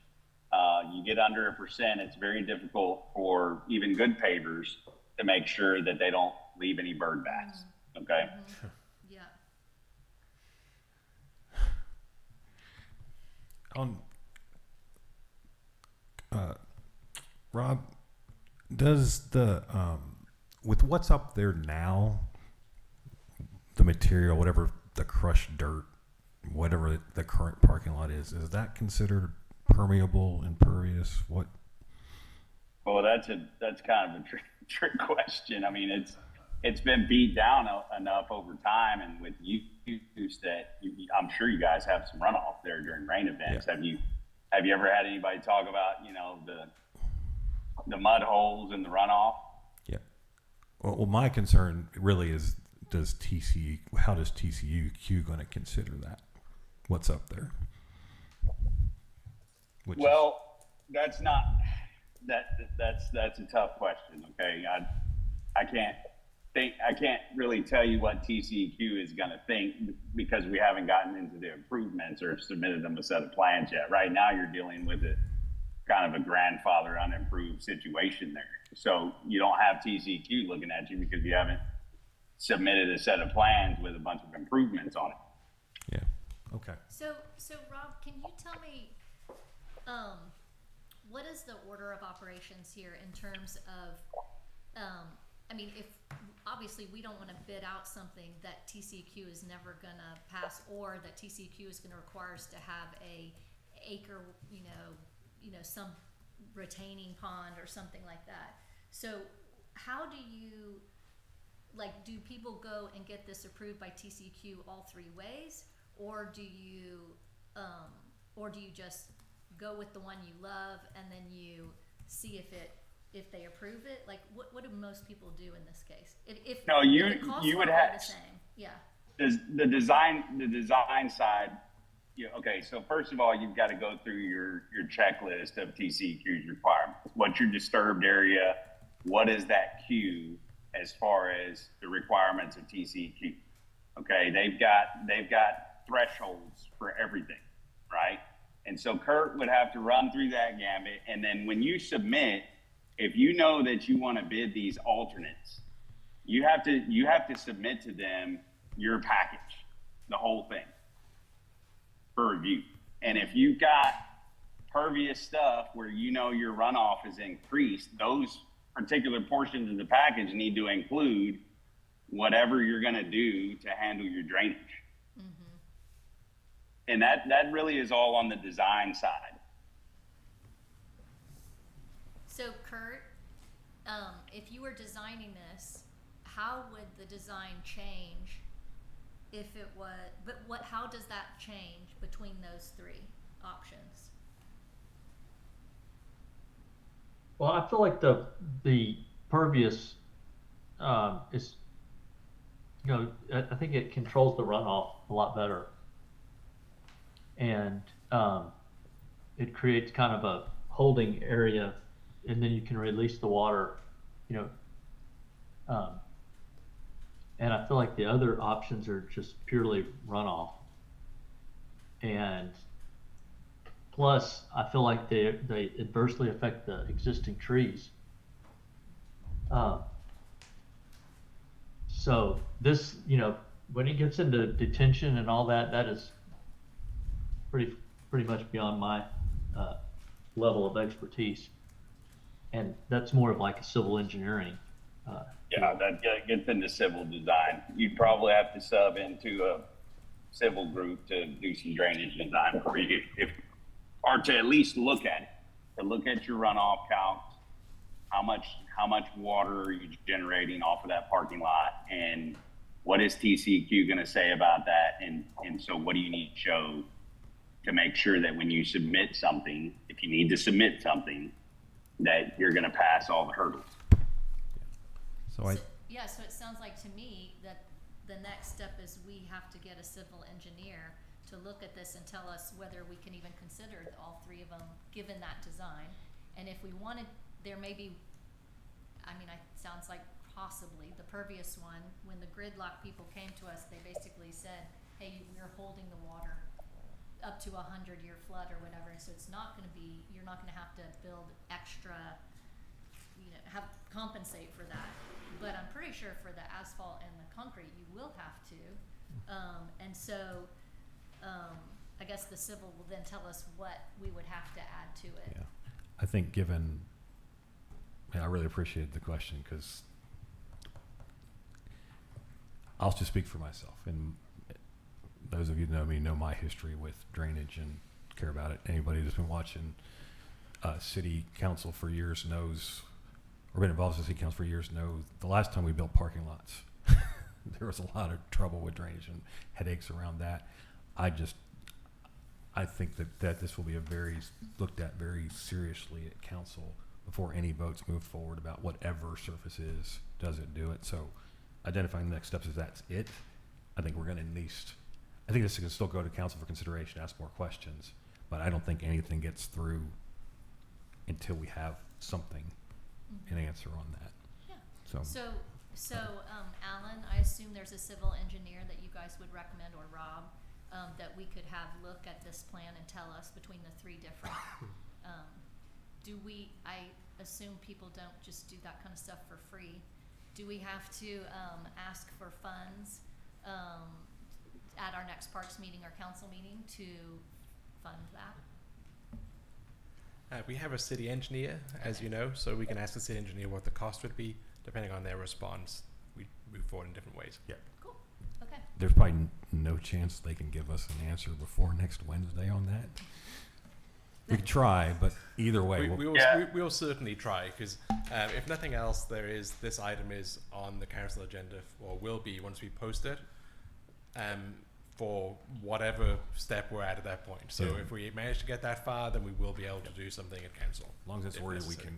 You get under 1%, it's very difficult for even good pavers to make sure that they don't leave any bird baths. Okay. Yeah. On Rob, does the with what's up there now, the material, whatever the crushed dirt, whatever the current parking lot is that considered permeable, impervious? What? Well, that's kind of a trick question. I mean, it's been beat down enough over time, and with use that I'm sure you guys have some runoff there during rain events. Yeah. Have you ever had anybody talk about the mud holes and the runoff? Yeah. Well, my concern really is how does TCEQ going to consider that? What's up there? That's not. That's a tough question. Okay, I can't really tell you what TCEQ is going to think because we haven't gotten into the improvements or submitted them a set of plans yet. Right now, you're dealing with a kind of a grandfather unimproved situation there. So you don't have TCEQ looking at you because you haven't submitted a set of plans with a bunch of improvements on it. Yeah. Okay. So Rob, can you tell me, what is the order of operations here in terms of, I mean, if obviously we don't want to bid out something that TCEQ is never gonna pass, or that TCEQ is gonna require us to have a acre, you know, some retaining pond or something like that. So how do you, like, do people go and get this approved by TCEQ all three ways, or do you just go with the one you love and then you see if they approve it? Like, what do most people do in this case? If No, if the costs you would are all have the same, yeah. the design side. Okay, so first of all, you've got to go through your checklist of TCEQ's requirements. What's your disturbed area? What is that queue as far as the requirements of TCEQ? Okay, they've got thresholds for everything, right? And so Kurt would have to run through that gambit, and then when you submit, if you know that you want to bid these alternates, you have to submit to them your package, the whole thing, for review. And if you've got pervious stuff where you know your runoff is increased, those particular portions of the package need to include whatever you're going to do to handle your drainage. Mm-hmm. And that really is all on the design side. So Kurt, if you were designing this, how would the design change if it was, how does that change between those three options? Well, I feel like the pervious is, you know, I think it controls the runoff a lot better, and it creates kind of a holding area, and then you can release the water, you know. And I feel like the other options are just purely runoff, and plus I feel like they adversely affect the existing trees. So this, you know, when it gets into detention and all that, that is pretty much beyond my level of expertise, and that's more of like a civil engineering. Yeah, that gets into civil design. You'd probably have to sub into a civil group to do some drainage design for you, or to at least look at it, to look at your runoff counts, how much water are you generating off of that parking lot, and what is TCEQ going to say about that, and so what do you need to show to make sure that when you submit something, if you need to submit something, that you're going to pass all the hurdles. So it sounds like to me that the next step is we have to get a civil engineer to look at this and tell us whether we can even consider all three of them given that design. And if we wanted, there may be, I mean, it sounds like possibly the pervious one, when the gridlock people came to us, they basically said, hey, we're holding the water up to 100-year flood or whatever, and so it's not going to be, you're not going to have to build extra, you know, compensate for that. But I'm pretty sure for the asphalt and the concrete, you will have to. And so I guess the civil will then tell us what we would have to add to it. Yeah. I think given, I really appreciate the question, because I'll just speak for myself. And those of you who know me know my history with drainage and care about it. Anybody who's been watching city council for years knows, or been involved in city council for years knows, the last time we built parking lots, there was a lot of trouble with drainage and headaches around that. I think that this will be looked at very seriously at council before any votes move forward about whatever surface is, does it do it? So identifying the next steps, if that's it, I think we're going to at least, I think this can still go to council for consideration, ask more questions, but I don't think anything gets through until we have something, an answer on that. Yeah. So, Alan, I assume there's a civil engineer that you guys would recommend, or Rob, that we could have look at this plan and tell us between the three different, I assume people don't just do that kind of stuff for free. Do we have to, ask for funds, at our next parks meeting or council meeting to fund that? We have a city engineer, as you know, so we can ask the city engineer what the cost would be. Depending on their response, we move forward in different ways. Yeah. Cool, okay. there's probably no chance they can give us an answer before next Wednesday on that. We could try, but either way, we'll certainly try, because if nothing else, this item is on the council agenda, or will be once we post it, for whatever step we're at that point. So if we manage to get that far, then we will be able to do something at council. as long as it's worded, we can.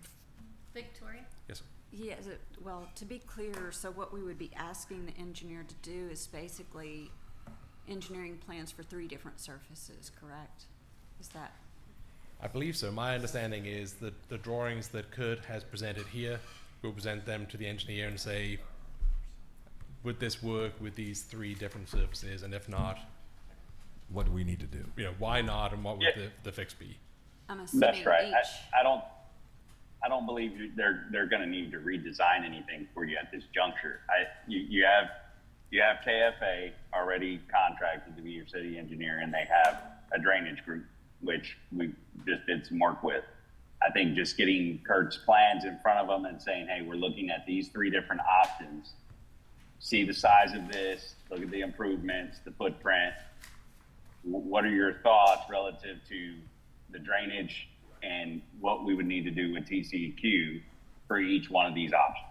Victoria? Yes, sir. Yes, well, to be clear, so what we would be asking the engineer to do is basically engineering plans for 3 different surfaces, correct? Is that? I believe so. My understanding is that the drawings that Kurt has presented here, we'll present them to the engineer and say, would this work with these 3 different surfaces? And if not, What do we need to do? Why not, and what would the fix be? I'm assuming That's right. each. I don't believe they're going to need to redesign anything for you at this juncture. You have KFA already contracted to be your city engineer, and they have a drainage group, which we just did some work with. I think just getting Kurt's plans in front of them and saying, hey, we're looking at these 3 different options. See the size of this, look at the improvements, the footprint. What are your thoughts relative to the drainage and what we would need to do with TCEQ for each one of these options?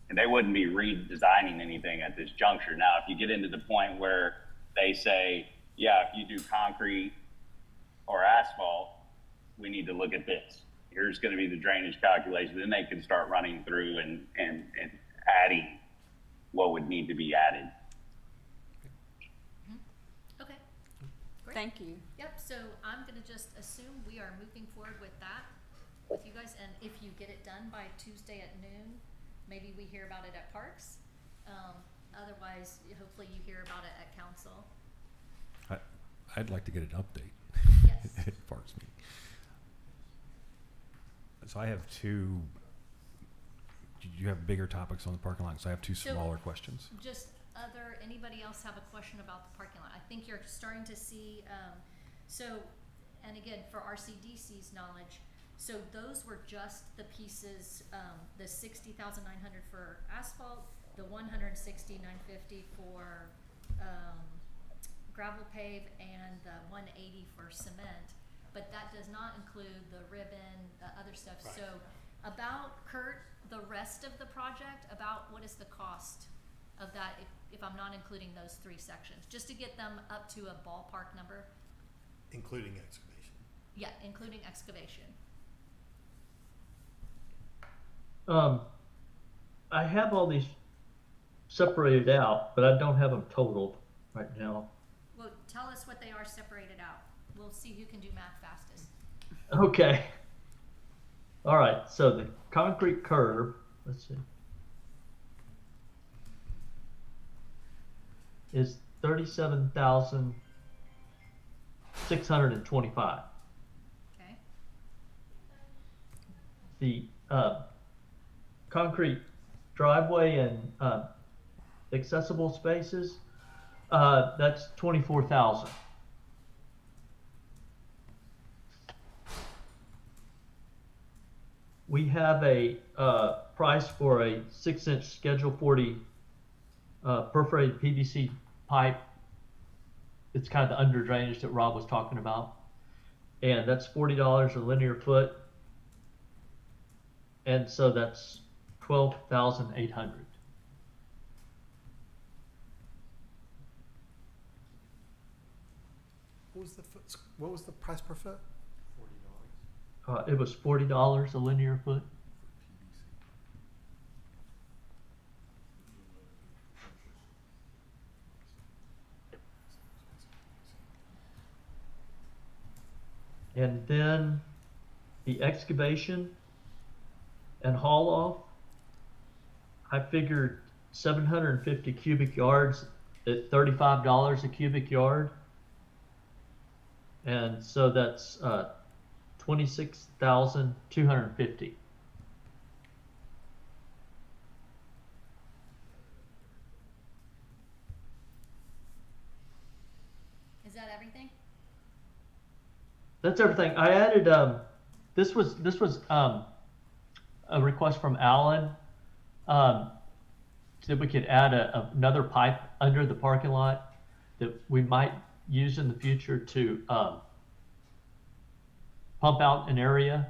And they wouldn't be redesigning anything at this juncture. Now, if you get into the point where they say, yeah, if you do concrete or asphalt, we need to look at this. Here's going to be the drainage calculation. Then they can start running through and adding what would need to be added. Okay, great. Thank you. Yep, so I'm gonna just assume we are moving forward with that with you guys, and if you get it done by Tuesday at noon, maybe we hear about it at Parks. Otherwise, hopefully you hear about it at council. I'd like to get an update. Yes. At Parks meeting. So I have 2. Did you have bigger topics on the parking lot? So I have 2 So- smaller questions. Just anybody else have a question about the parking lot? I think you're starting to see, and again, for RCDC's knowledge, so those were just the pieces, the 60,900 for asphalt, the 160,950 for, gravel pave, and the 180 for cement, but that does not include the ribbon, the other stuff. Right. So about, Kurt, the rest of the project, about what is the cost of that if I'm not including those 3 sections, just to get them up to a ballpark number? Including excavation. Yeah, including excavation. I have all these separated out, but I don't have them totaled right now. Well, tell us what they are separated out. We'll see who can do math fastest. Okay. All right, so the concrete curb, let's see, is 37,625. Okay. The concrete driveway and accessible spaces, that's 24,000. We have a price for a 6-inch Schedule 40 perforated PVC pipe. It's kind of the under drainage that Rob was talking about. And that's $40 a linear foot. And so that's 12,800. What was the price per foot? It was $40 a linear foot. And then the excavation and haul off, I figured 750 cubic yards at $35 a cubic yard. And so that's 26,250. Is that everything? That's everything. I added this was a request from Alan that we could add another pipe under the parking lot that we might use in the future to pump out an area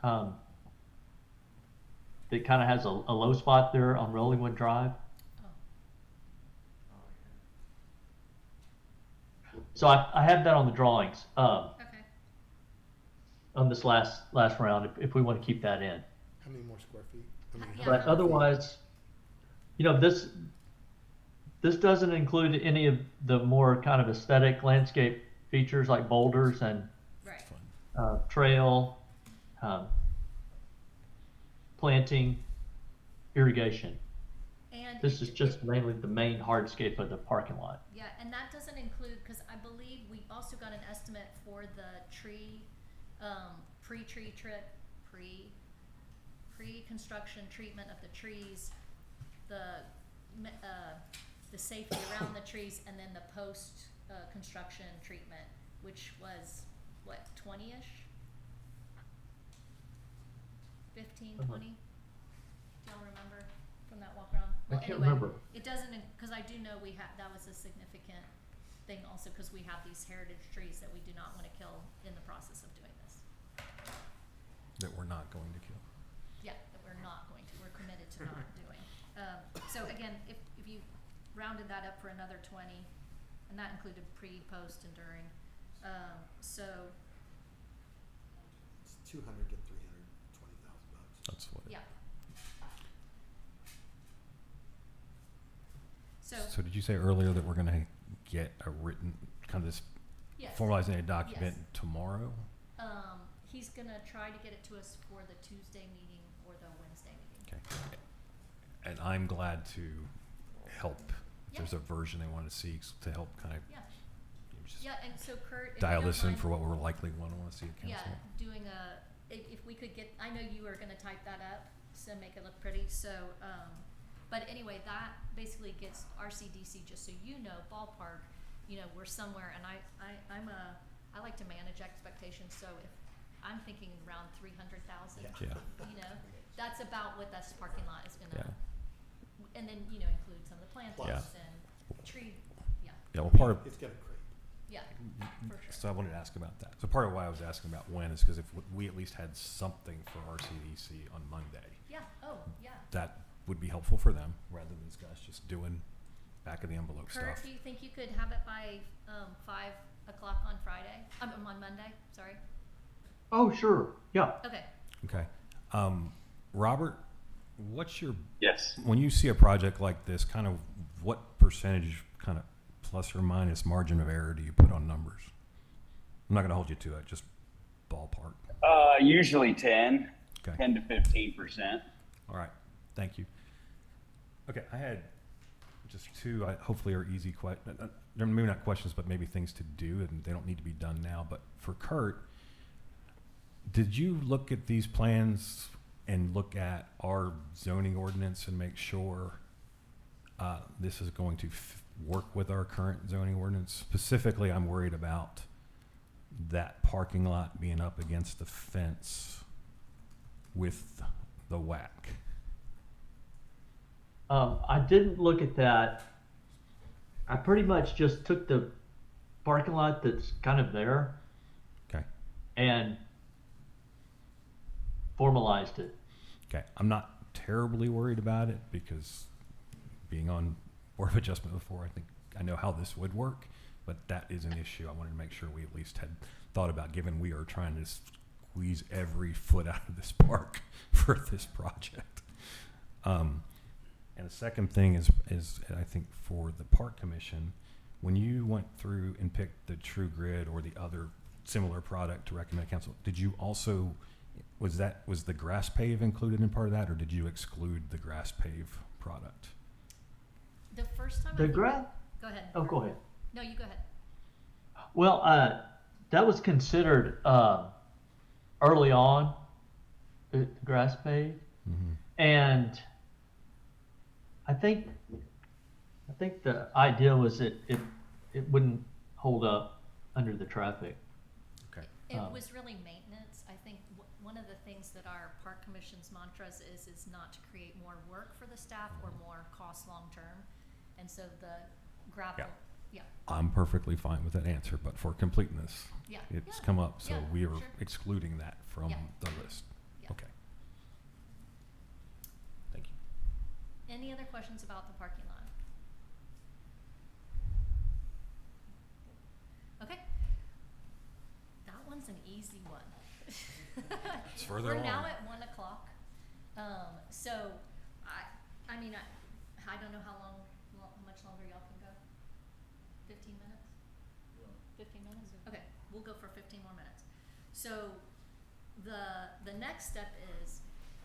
that kind of has a low spot there on Rollingwood Drive. So I had that on the drawings Okay. on this last round if we want to keep that in. How many more square feet? I mean, Yeah. how But many- otherwise, you know, this doesn't include any of the more kind of aesthetic landscape features like boulders and Right. trail, planting, irrigation. And This is just mainly the main hardscape of the parking lot. yeah, and that doesn't include, because I believe we also got an estimate for the tree, pre-tree trip, pre-construction treatment of the trees, the safety around the trees, and then the post construction treatment, which was what, 20-ish? 15, 20? Do y'all remember from that walk around? I can't remember. It doesn't, because I do know that was a significant thing also, because we have these heritage trees that we do not want to kill in the process of doing this. That we're not going to kill. Yeah, that we're not going to, we're committed to not doing. So again, if you rounded that up for another 20, and that included pre, post, and during, so, It's 200 to 320,000 bucks. That's what. yeah. So did you say earlier that we're going to get a written kind of this Yes. formalizing a document Yes. tomorrow? He's gonna try to get it to us for the Tuesday meeting or the Wednesday meeting. Okay. And I'm glad to help. If Yeah. there's a version they want to see to help kind of Yeah, just yeah, and so Kurt, if you dial don't this in mind- for what we're likely going to want to see at council. Yeah, doing if we could get, I know you are gonna type that up, so make it look pretty, so, but anyway, that basically gets RCDC, just so you know, ballpark, you know, we're somewhere, and I like to manage expectations, so if, I'm thinking around 300,000. Yeah. You know, that's about what this parking lot is gonna, Yeah. and then, you know, include some of the plantings Yeah. and tree, yeah, Yeah. Well, part of It's got a crate. yeah, for sure. So I wanted to ask about that. So part of why I was asking about when is because if we at least had something for RCDC on Monday, Yeah, oh, yeah. that would be helpful for them rather than these guys just doing back of the envelope Kurt, stuff. do you think you could have it by 5 o'clock on Friday? On Monday, sorry. Oh, sure. Yeah. Okay. Okay. Robert, what's your, Yes. when you see a project like this, kind of what percentage kind of plus or minus margin of error do you put on numbers? I'm not going to hold you to it, just ballpark. Usually 10, Okay. 10 to 15%. All right. Thank you. Okay. I had just two, hopefully are easy questions. They're maybe not questions, but maybe things to do, and they don't need to be done now. But for Kurt, did you look at these plans and look at our zoning ordinance and make sure this is going to work with our current zoning ordinance? Specifically, I'm worried about that parking lot being up against the fence with the whack. I didn't look at that. I pretty much just took the parking lot that's kind of there Okay. and formalized it. Okay. I'm not terribly worried about it because being on Board of Adjustment before, I know how this would work, but that is an issue I wanted to make sure we at least had thought about, given we are trying to squeeze every foot out of this park for this project. And the second thing is I think for the park commission, when you went through and picked the True Grid or the other similar product to recommend council. Did you also, was the grass pave included in part of that, or did you exclude the grass pave product? The first time I The think- grass. Go ahead. Oh, go ahead. No, you go ahead. Well, that was considered early on, the grass pave, Mm-hmm. and I think the idea was that it wouldn't hold up under the traffic. Okay. It Oh. was really maintenance. I think one of the things that our park commission's mantras is not to create more work for the staff or more cost long-term. And so the gravel, yeah, I'm perfectly fine with that answer, but for completeness, yeah. it's yeah, come up, so yeah, we are sure. excluding that from Yeah. the list. Yeah. Okay. Thank you. Any other questions about the parking lot? Okay. That one's an easy one. It's further We're now along. at 1 o'clock. So I mean, I don't know how much longer y'all can go. 15 minutes? 15 minutes? Okay, we'll go for 15 more minutes. So the next step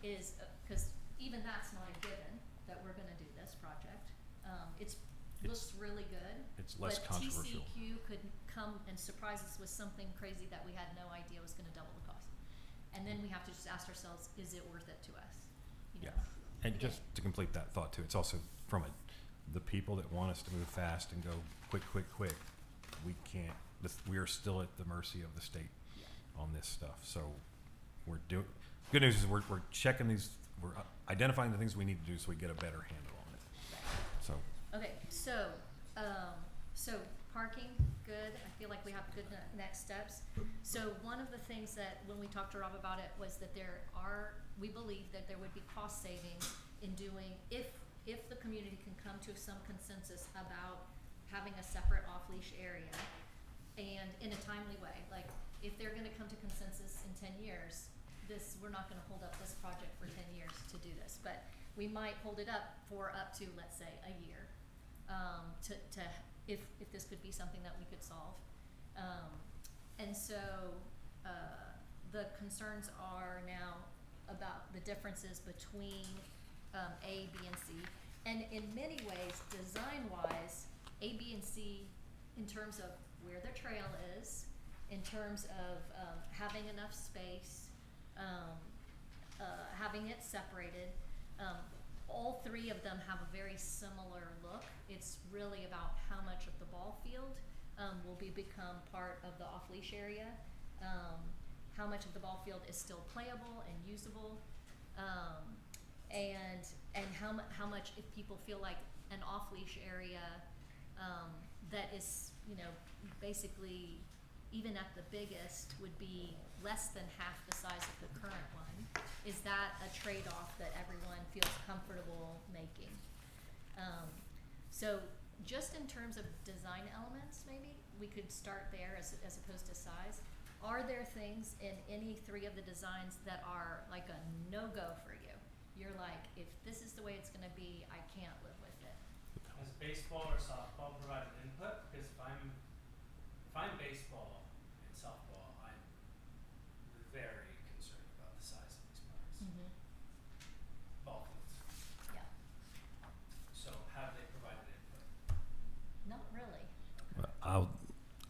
is because even that's not a given that we're gonna do this project. Looks really good. It's less but controversial. TCQ could come and surprise us with something crazy that we had no idea was gonna double the cost. And then we have to just ask ourselves, is it worth it to us? You know? And Okay. just to complete that thought too, it's also from the people that want us to move fast and go quick, we can't, we are still at the mercy of the state on this stuff. So good news is we're checking these, we're identifying the things we need to do so we get a better handle on it. So, Okay, so parking, good. I feel like we have good next steps. So one of the things that when we talked to Rob about it was that we believe that there would be cost savings in doing, if the community can come to some consensus about having a separate off-leash area and in a timely way, like if they're gonna come to consensus in 10 years, we're not gonna hold up this project for 10 years to do this, but we might hold it up for up to, let's say, a year, if this could be something that we could solve. And so the concerns are now about the differences between A, B, and C. And in many ways, design-wise, A, B, and C, in terms of where the trail is, in terms of having enough space, having it separated, all three of them have a very similar look. It's really about how much of the ball field will become part of the off-leash area, how much of the ball field is still playable and usable, and how much if people feel like an off-leash area that is, basically even at the biggest would be less than half the size of the current one. Is that a trade-off that everyone feels comfortable making? So just in terms of design elements, maybe we could start there as opposed to size. Are there things in any three of the designs that are like a no-go for you? You're like, if this is the way it's gonna be, I can't live with it. Has baseball or softball provided input? Because if I'm baseball and softball, I'm very concerned about the size of these parks. Mm-hmm. Ball fields. Yeah, So have they provided input? not really. I'll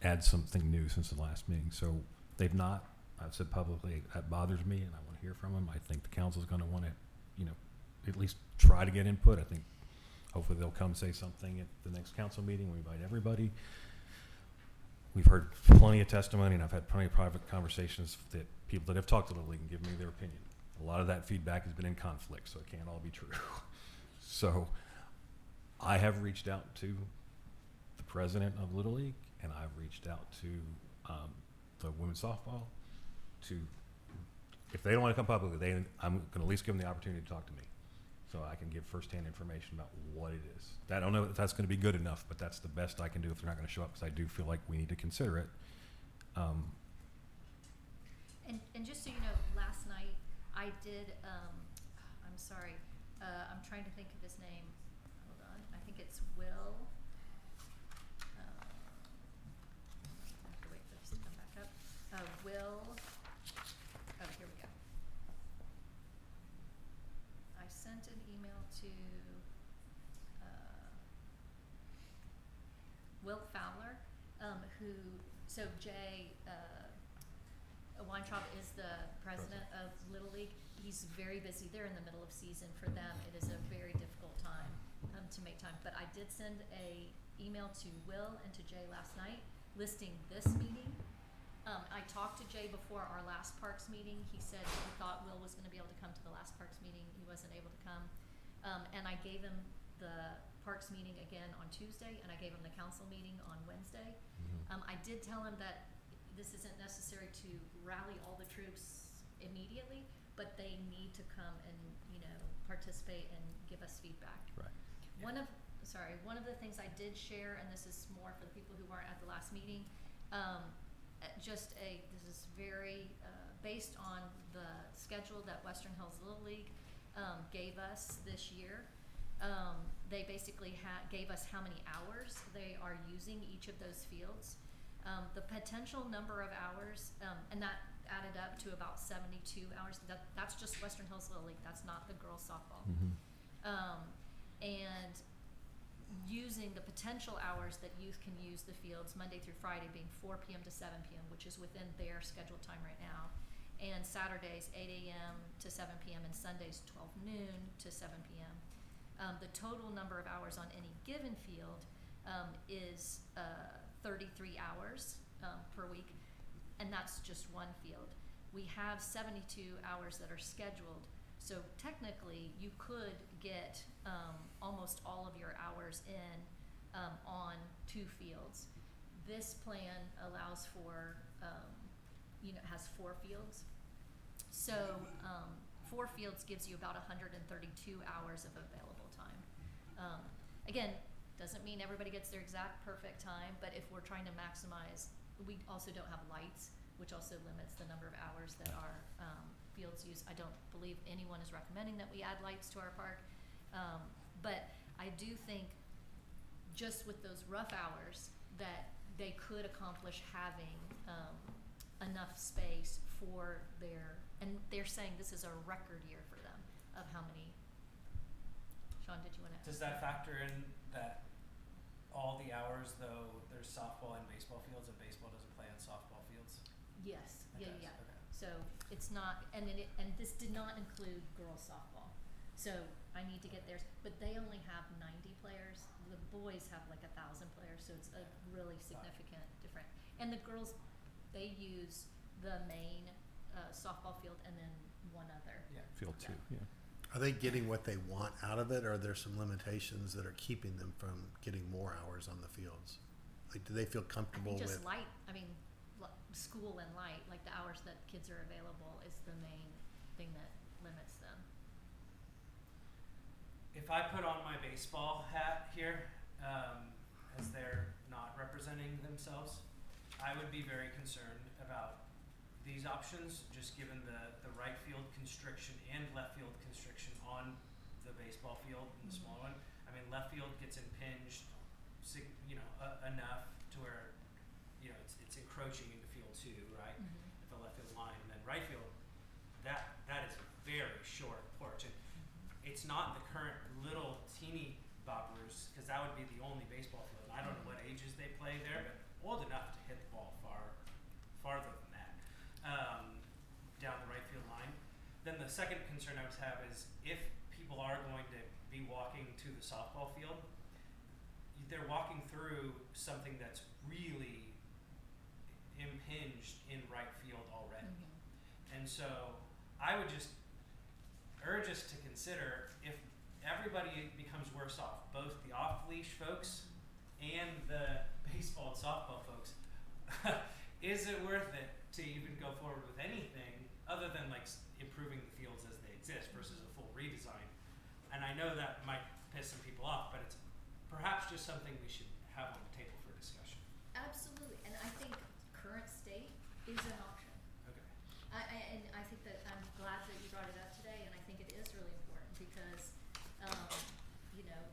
add something new since the last meeting. So they've not, I've said publicly, that bothers me and I want to hear from them. I think the council's going to want to, at least try to get input. I think hopefully they'll come say something at the next council meeting. We invite everybody. We've heard plenty of testimony and I've had plenty of private conversations that people that have talked to the league and give me their opinion. A lot of that feedback has been in conflict, so it can't all be true. So I have reached out to the president of Little League and I've reached out to the women's softball if they don't want to come publicly, I'm going to at least give them the opportunity to talk to me so I can give firsthand information about what it is. I don't know if that's going to be good enough, but that's the best I can do if they're not going to show up because I do feel like we need to consider it. And just so you know, last night I did, I'm sorry, I'm trying to think of his name. Hold on, I think it's Will. I have to wait for this to come back up. Will, oh, here we go. I sent an email to, Will Fowler, so Jay, Weintraub is the president of Little League. He's very busy. They're in the middle of season. For them, it is a very difficult time to make time. But I did send a email to Will and to Jay last night listing this meeting. I talked to Jay before our last Parks meeting. He said he thought Will was going to be able to come to the last Parks meeting. He wasn't able to come. And I gave him the Parks meeting again on Tuesday, and I gave him the council meeting on Wednesday. I did tell him that this isn't necessary to rally all the troops immediately, but they need to come and, participate and give us feedback. Right. One of the things I did share, and this is more for the people who weren't at the last meeting, this is very based on the schedule that Western Hills Little League gave us this year. They basically gave us how many hours they are using each of those fields. The potential number of hours, and that added up to about 72 hours. That's just Western Hills Little League. That's not the girls softball. And using the potential hours that youth can use the fields Monday through Friday being 4 p.m. to 7 p.m., which is within their scheduled time right now, and Saturdays 8 a.m. to 7 p.m. and Sundays 12 noon to 7 p.m. The total number of hours on any given field is 33 hours per week, and that's just one field. We have 72 hours that are scheduled, so technically you could get almost all of your hours in on 2 fields. This plan allows for, has 4 fields. So 4 fields gives you about 132 hours of available time. Again, doesn't mean everybody gets their exact perfect time, but if we're trying to maximize, we also don't have lights, which also limits the number of hours that our fields use. I don't believe anyone is recommending that we add lights to our park, but I do think just with those rough hours that they could accomplish having enough space for and they're saying this is a record year for them of how many. Sean, did you want to? Does that factor in that all the hours, though, there's softball and baseball fields, and baseball doesn't play on softball fields? Yes. It Yeah. does, Yeah. okay. So it's not, and this did not include girls softball. So I need to get theirs, but they only have 90 players. The boys have like 1,000 players, so it's a really significant difference. And the girls, they use the main softball field and then one other. Yeah. Field 2, yeah. Are they getting what they want out of it, or are there some limitations that are keeping them from getting more hours on the fields? Like, do they feel comfortable I think with? just light. I mean, school and light, like the hours that kids are available, is the main thing that limits them. If I put on my baseball hat here, as they're not representing themselves, I would be very concerned about these options, just given the right field constriction and left field constriction on the baseball field and the small one. I mean, left field gets impinged, enough to where, it's encroaching into field 2, right? If a left field line, and then right field, that is a very short porch. And it's not the current little teeny boppers, because that would be the only baseball field. And I don't know what ages they play there, but old enough to hit the ball farther than that, down the right field line. Then the second concern I would have is if people are going to be walking to the softball field, they're walking through something that's really impinged in right field already. And so I would just urge us to consider, if everybody becomes worse off, both the off-leash folks and the baseball and softball folks, is it worth it to even go forward with anything other than improving the fields as they exist versus a full redesign? And I know that might piss some people off, but it's perhaps just something we should have on the table for discussion. Absolutely, and I think current state is an option. Okay. And I think that I'm glad that you brought it up today, and I think it is really important because,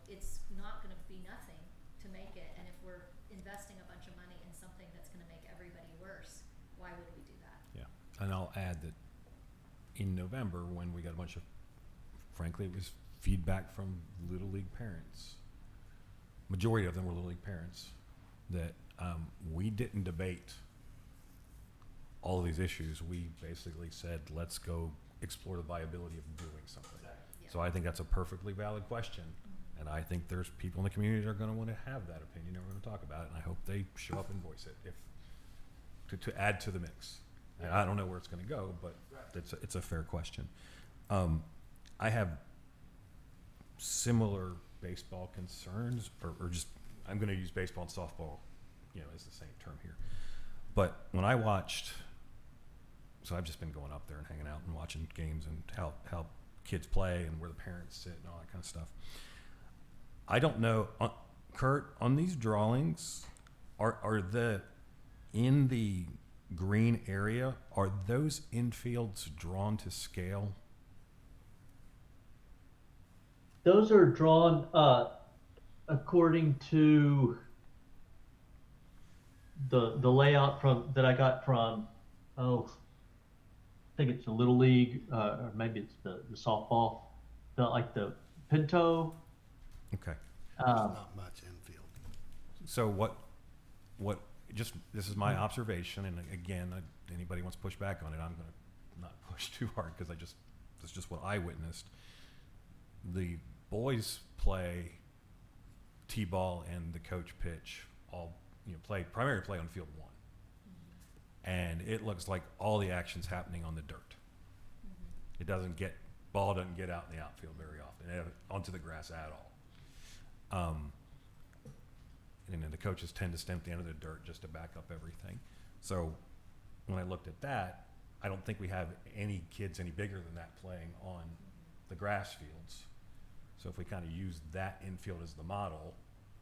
it's not going to be nothing to make it, and if we're investing a bunch of money in something that's going to make everybody worse, why would we do that? And I'll add that in November, when we got a bunch of, frankly, it was feedback from Little League parents. Majority of them were Little League parents, that we didn't debate all of these issues. We basically said, let's go explore the viability of doing something. Yeah. So I think that's a perfectly valid question. And I think there's people in the community that are going to want to have that opinion, and we're going to talk about it. And I hope they show up and voice it to add to the mix. And I don't know where it's going to go, but it's a fair question. I have similar baseball concerns, or just, I'm going to use baseball and softball, as the same term here. But when I watched, so I've just been going up there and hanging out and watching games and how kids play and where the parents sit and all that kind of stuff. I don't know, Kurt, on these drawings, are in the green area, are those infields drawn to scale? Those are drawn according to the layout that I got from, I think it's the Little League, or maybe it's the softball, like the Pinto. Okay. Not much infield. So what, just, this is my observation, and again, anybody wants to push back on it, I'm going to not push too hard, because that's just what I witnessed. The boys play T-ball and the coach pitch all, primarily play on field 1. And it looks like all the action's happening on the dirt. It ball doesn't get out in the outfield very often, onto the grass at all. And then the coaches tend to stand at the end of the dirt just to back up everything. So when I looked at that, I don't think we have any kids any bigger than that playing on the grass fields. So if we kind of use that infield as the model,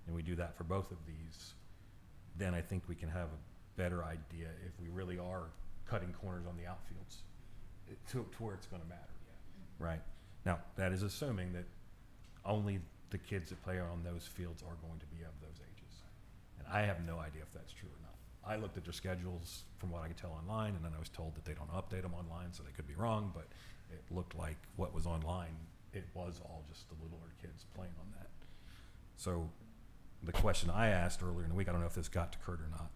and we do that for both of these, then I think we can have a better idea if we really are cutting corners on the outfields to where it's going to matter. Right? Now, that is assuming that only the kids that play on those fields are going to be of those ages. And I have no idea if that's true or not. I looked at their schedules from what I could tell online, and then I was told that they don't update them online, so they could be wrong, but it looked like what was online, it was all just the littler kids playing on that. So the question I asked earlier in the week, I don't know if this got to Kurt or not,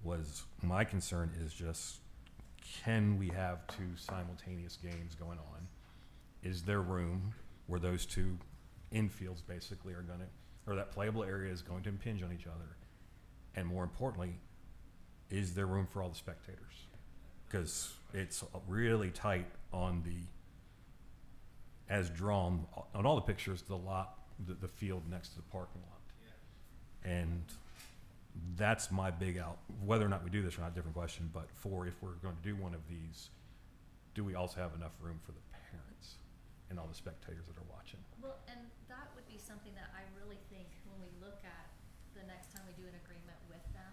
was my concern is just, can we have 2 simultaneous games going on? Is there room where those 2 infields basically are going to, or that playable area is going to impinge on each other? And more importantly, is there room for all the spectators? Because it's really tight on as drawn on all the pictures, the field next to the parking lot. And that's my big out. Whether or not we do this or not, different question, but if we're going to do one of these, do we also have enough room for the parents and all the spectators that are watching? Well, and that would be something that I really think when we look at the next time we do an agreement with them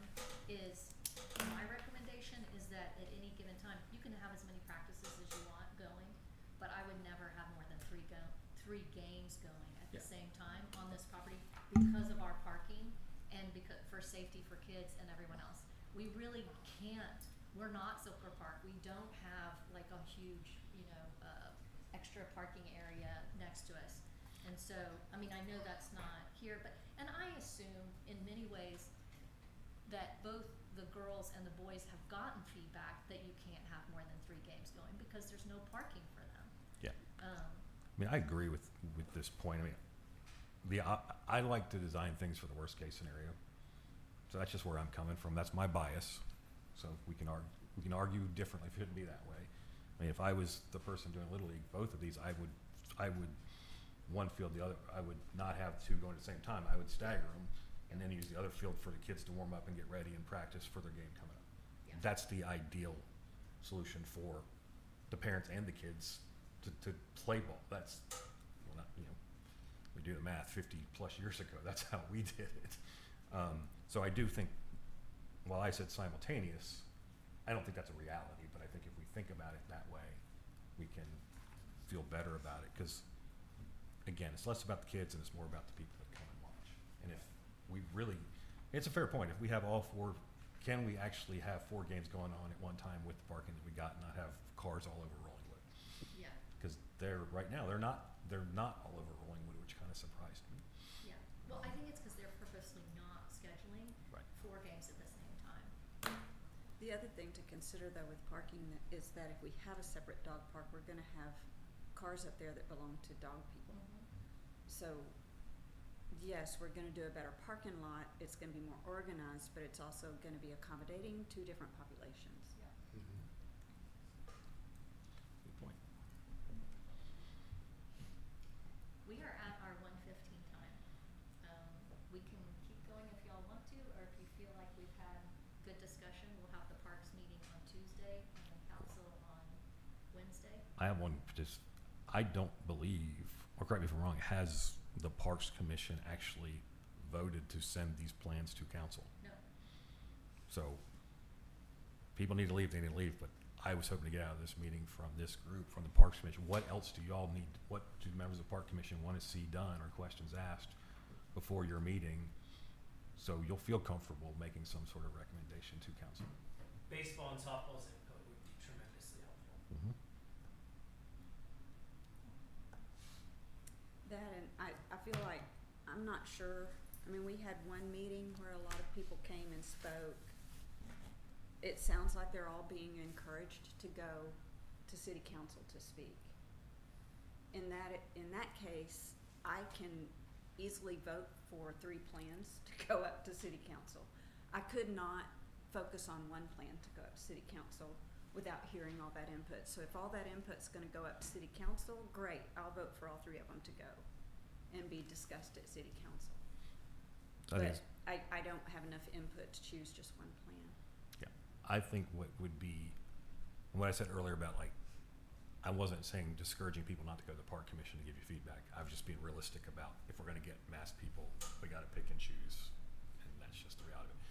is, my recommendation is that at any given time, you can have as many practices as you want going, but I would never have more than 3 games going at the same time on this property because of our parking and because for safety for kids and everyone else. We really can't, we're not Silver Park. We don't have like a huge, extra parking area next to us. And so, I mean, I know that's not here, and I assume in many ways that both the girls and the boys have gotten feedback that you can't have more than 3 games going because there's no parking for them. Yeah. I mean, I agree with this point. I mean, I like to design things for the worst case scenario. So that's just where I'm coming from. That's my bias. So we can argue differently if it didn't be that way. I mean, if I was the person doing Little League, both of these, I would one field the other. I would not have 2 going at the same time. I would stagger them and then use the other field for the kids to warm up and get ready and practice for their game coming up. Yeah. That's the ideal solution for the parents and the kids to play ball. That's, well, not, we do the math 50 plus years ago. That's how we did it. So I do think, while I said simultaneous, I don't think that's a reality, but I think if we think about it that way, we can feel better about it. Because, again, it's less about the kids and it's more about the people that come and watch. And if we really, it's a fair point. If we have all 4 can we actually have 4 games going on at one time with the parking that we got and not have cars all over Rollingwood? Yeah, Because right now, they're not all over Rollingwood, which kind of surprised me. yeah. Well, I think it's because they're purposely not scheduling Right. 4 games at the same time. The other thing to consider though with parking is that if we have a separate dog park, we're gonna have cars up there that belong to dog people. So, yes, we're gonna do a better parking lot, it's gonna be more organized, but it's also gonna be accommodating 2 different populations. Yeah. Good point. We are at our 1:15 time. We can keep going if y'all want to, or if you feel like we've had good discussion, we'll have the parks meeting on Tuesday and then council on Wednesday. I have one, I don't believe, or correct me if I'm wrong, has the Parks Commission actually voted to send these plans to council? No. So, people need to leave, they need to leave, but I was hoping to get out of this meeting from this group, from the Parks Commission. What else do y'all need, what do members of the Park Commission want to see done or questions asked before your meeting? So you'll feel comfortable making some sort of recommendation to council. Baseball and softball's input would be tremendously helpful. Mm-hmm. That and I feel like, I'm not sure, I mean, we had one meeting where a lot of people came and spoke. It sounds like they're all being encouraged to go to city council to speak. In that case, I can easily vote for 3 plans to go up to city council. I could not focus on one plan to go up to city council without hearing all that input. So if all that input's gonna go up to city council, great, I'll vote for all 3 of them to go and be discussed at city council. But I don't have enough input to choose just one plan. Yeah, I think what would be, what I said earlier about like, I wasn't saying discouraging people not to go to the Park Commission to give you feedback. I was just being realistic about if we're gonna get mass people, we gotta pick and choose, and that's just the reality of it.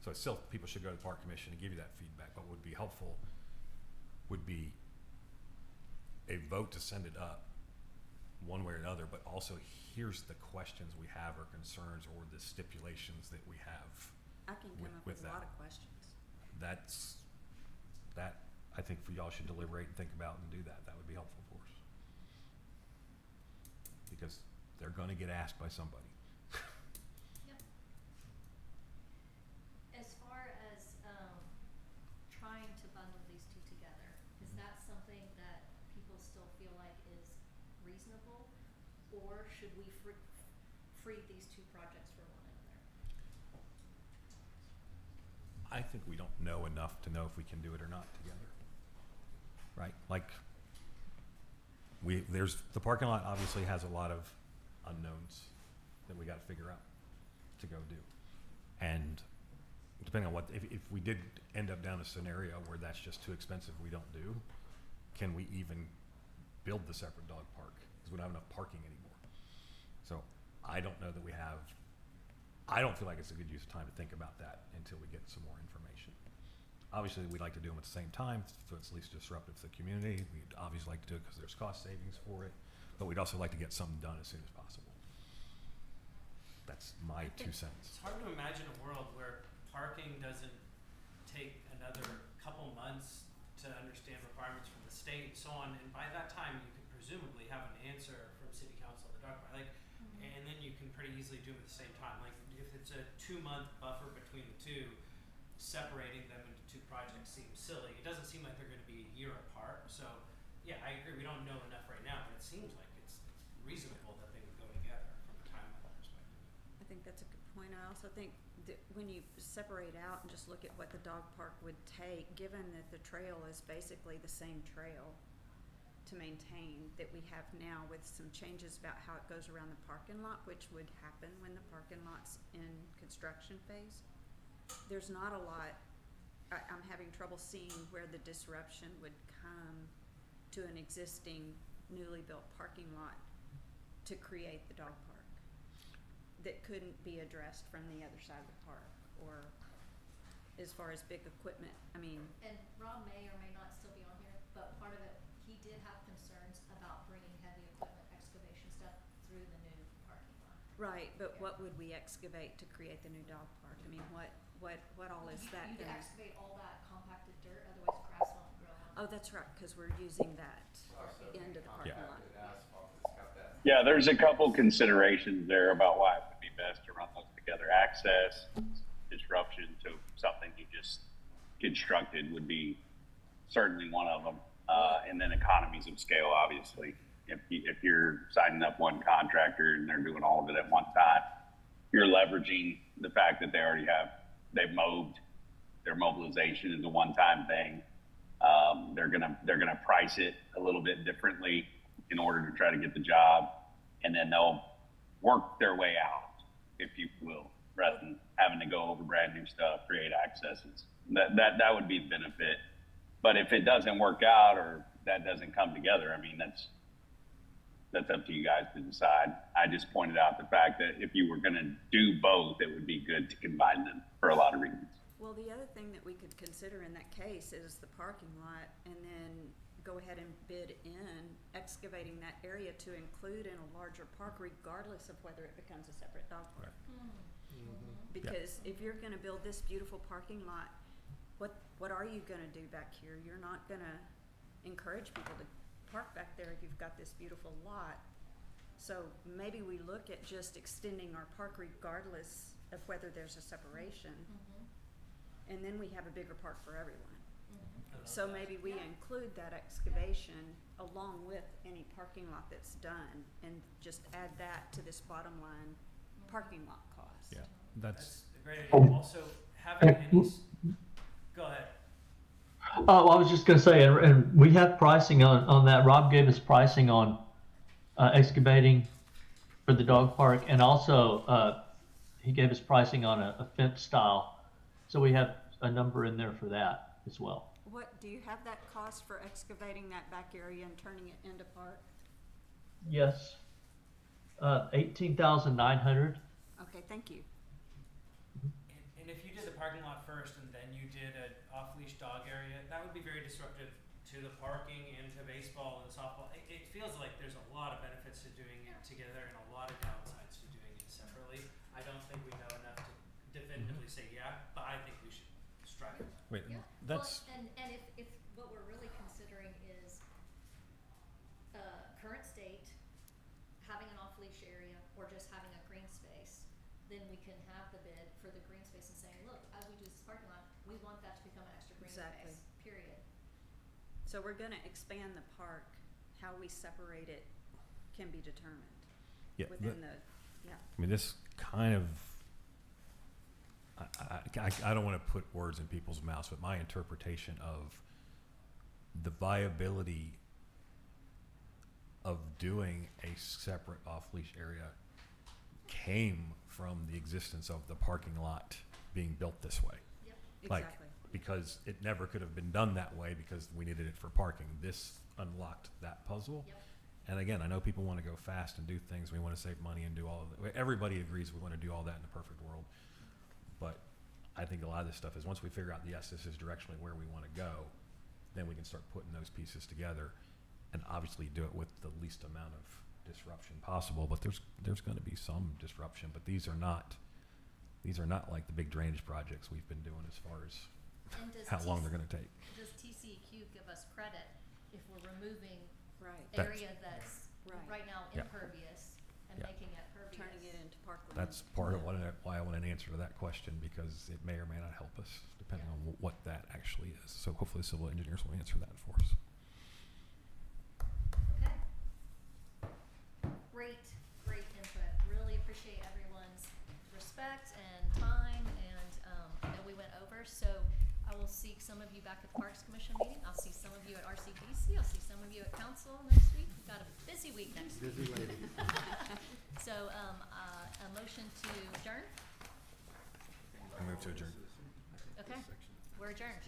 So it's still, people should go to the Park Commission and give you that feedback, but what would be helpful would be a vote to send it up one way or another, but also here's the questions we have or concerns or the stipulations that we have. I can come up with a lot of questions. That I think for y'all should deliberate and think about and do that. That would be helpful for us. Because they're gonna get asked by somebody. Yep. As far as trying to bundle these 2 together, is that something that people still feel like is reasonable, or should we free these 2 projects for one another? I think we don't know enough to know if we can do it or not together. Right? Like, the parking lot obviously has a lot of unknowns that we gotta figure out to go do. And depending on if we did end up down a scenario where that's just too expensive, we don't do, can we even build the separate dog park? Because we don't have enough parking anymore. So I don't know that I don't feel like it's a good use of time to think about that until we get some more information. Obviously, we'd like to do them at the same time, so it's least disruptive to the community. We'd obviously like to do it because there's cost savings for it, but we'd also like to get something done as soon as possible. That's my 2 cents. It's hard to imagine a world where parking doesn't take another couple months to understand requirements from the state and so on, and by that time you could presumably have an answer from city council of the dog park, and then you can pretty easily do them at the same time. Like if it's a 2-month buffer between the 2, separating them into 2 projects seems silly. It doesn't seem like they're going to be a year apart. So yeah, I agree. We don't know enough right now, but it seems like it's reasonable that they would go together from a timeline perspective. I think that's a good point. I also think that when you separate out and just look at what the dog park would take, given that the trail is basically the same trail to maintain that we have now with some changes about how it goes around the parking lot, which would happen when the parking lot's in construction phase. There's not a lot, I'm having trouble seeing where the disruption would come to an existing newly built parking lot to create the dog park that couldn't be addressed from the other side of the park, or as far as big equipment, I mean. And Rob may or may not still be on here, but part of it, he did have concerns about bringing heavy equipment excavation stuff through the new parking lot. Right, but what would we excavate to create the new dog park? I mean, what all is that You'd gonna? excavate all that compacted dirt, otherwise grass won't grow on it. Oh, that's right, cause we're using that into the parking lot. Yeah, there's a couple considerations there about why it would be best to run those together. Access, disruption to something you just constructed would be certainly one of them. And then economies of scale, obviously. If you're signing up one contractor and they're doing all of it at one time, you're leveraging the fact that they've mowed. Their mobilization is a one-time thing. They're gonna price it a little bit differently in order to try to get the job, and then they'll work their way out, if you will, rather than having to go over brand new stuff, create accesses. That would be the benefit. But if it doesn't work out or that doesn't come together, I mean, that's up to you guys to decide. I just pointed out the fact that if you were going to do both, it would be good to combine them for a lot of reasons. Well, the other thing that we could consider in that case is the parking lot, and then go ahead and bid in excavating that area to include in a larger park, regardless of whether it becomes a separate dog park. Because if you're gonna build this beautiful parking lot, what are you gonna do back here? You're not gonna encourage people to park back there if you've got this beautiful lot. So maybe we look at just extending our park regardless of whether there's a separation. And then we have a bigger park for everyone. So maybe we include that excavation along with any parking lot that's done and just add that to this bottom line parking lot cost. Yeah, That's that's, a great idea. Also, having any, go ahead. Well, I was just gonna say, and we have pricing on that. Rob gave us pricing on excavating for the dog park, and also he gave us pricing on a fence style. So we have a number in there for that as well. Do you have that cost for excavating that back area and turning it into park? Yes, 18,900. Okay, thank you. And if you did the parking lot first and then you did an off-leash dog area, that would be very disruptive to the parking and to baseball and softball. It feels like there's a lot of benefits to doing it together and a lot of downsides to doing it separately. I don't think we know enough to definitively say yeah, but I think we should strive for that. wait, Yeah. that's, Well, and if what we're really considering is current state, having an off-leash area, or just having a green space, then we can have the bid for the green space and saying, look, as we do this parking lot, we want that to become an extra green Exactly. space, period. So we're gonna expand the park. How we separate it can be determined yeah, within the, yeah. I mean, this kind of, I don't want to put words in people's mouths, but my interpretation of the viability of doing a separate off-leash area came from the existence of the parking lot being built this way. Yep. Like, Exactly. because it never could have been done that way because we needed it for parking. This unlocked that puzzle. Yep. And again, I know people want to go fast and do things. We want to save money and do all of it. Everybody agrees we want to do all that in a perfect world. But I think a lot of this stuff is once we figure out, yes, this is directionally where we want to go, then we can start putting those pieces together and obviously do it with the least amount of disruption possible. But there's going to be some disruption, but these are not like the big drainage projects we've been doing as far as And does how long they're going to take. Does TCEQ give us credit if we're removing Right, area that's Right. right now Yeah. impervious and Yeah. making it pervious? turning it into parkland. That's part of why I want an answer to that question, because it may or may not help us depending on what that actually is. So hopefully civil engineers will answer that for us. Okay. Great input. Really appreciate everyone's respect and time, and I know we went over, so I will see some of you back at the Parks Commission meeting. I'll see some of you at RCDC. I'll see some of you at council next week. We've got a busy week next week. Busy lady. So, a motion to adjourn? I move to adjourn. Okay, we're adjourned.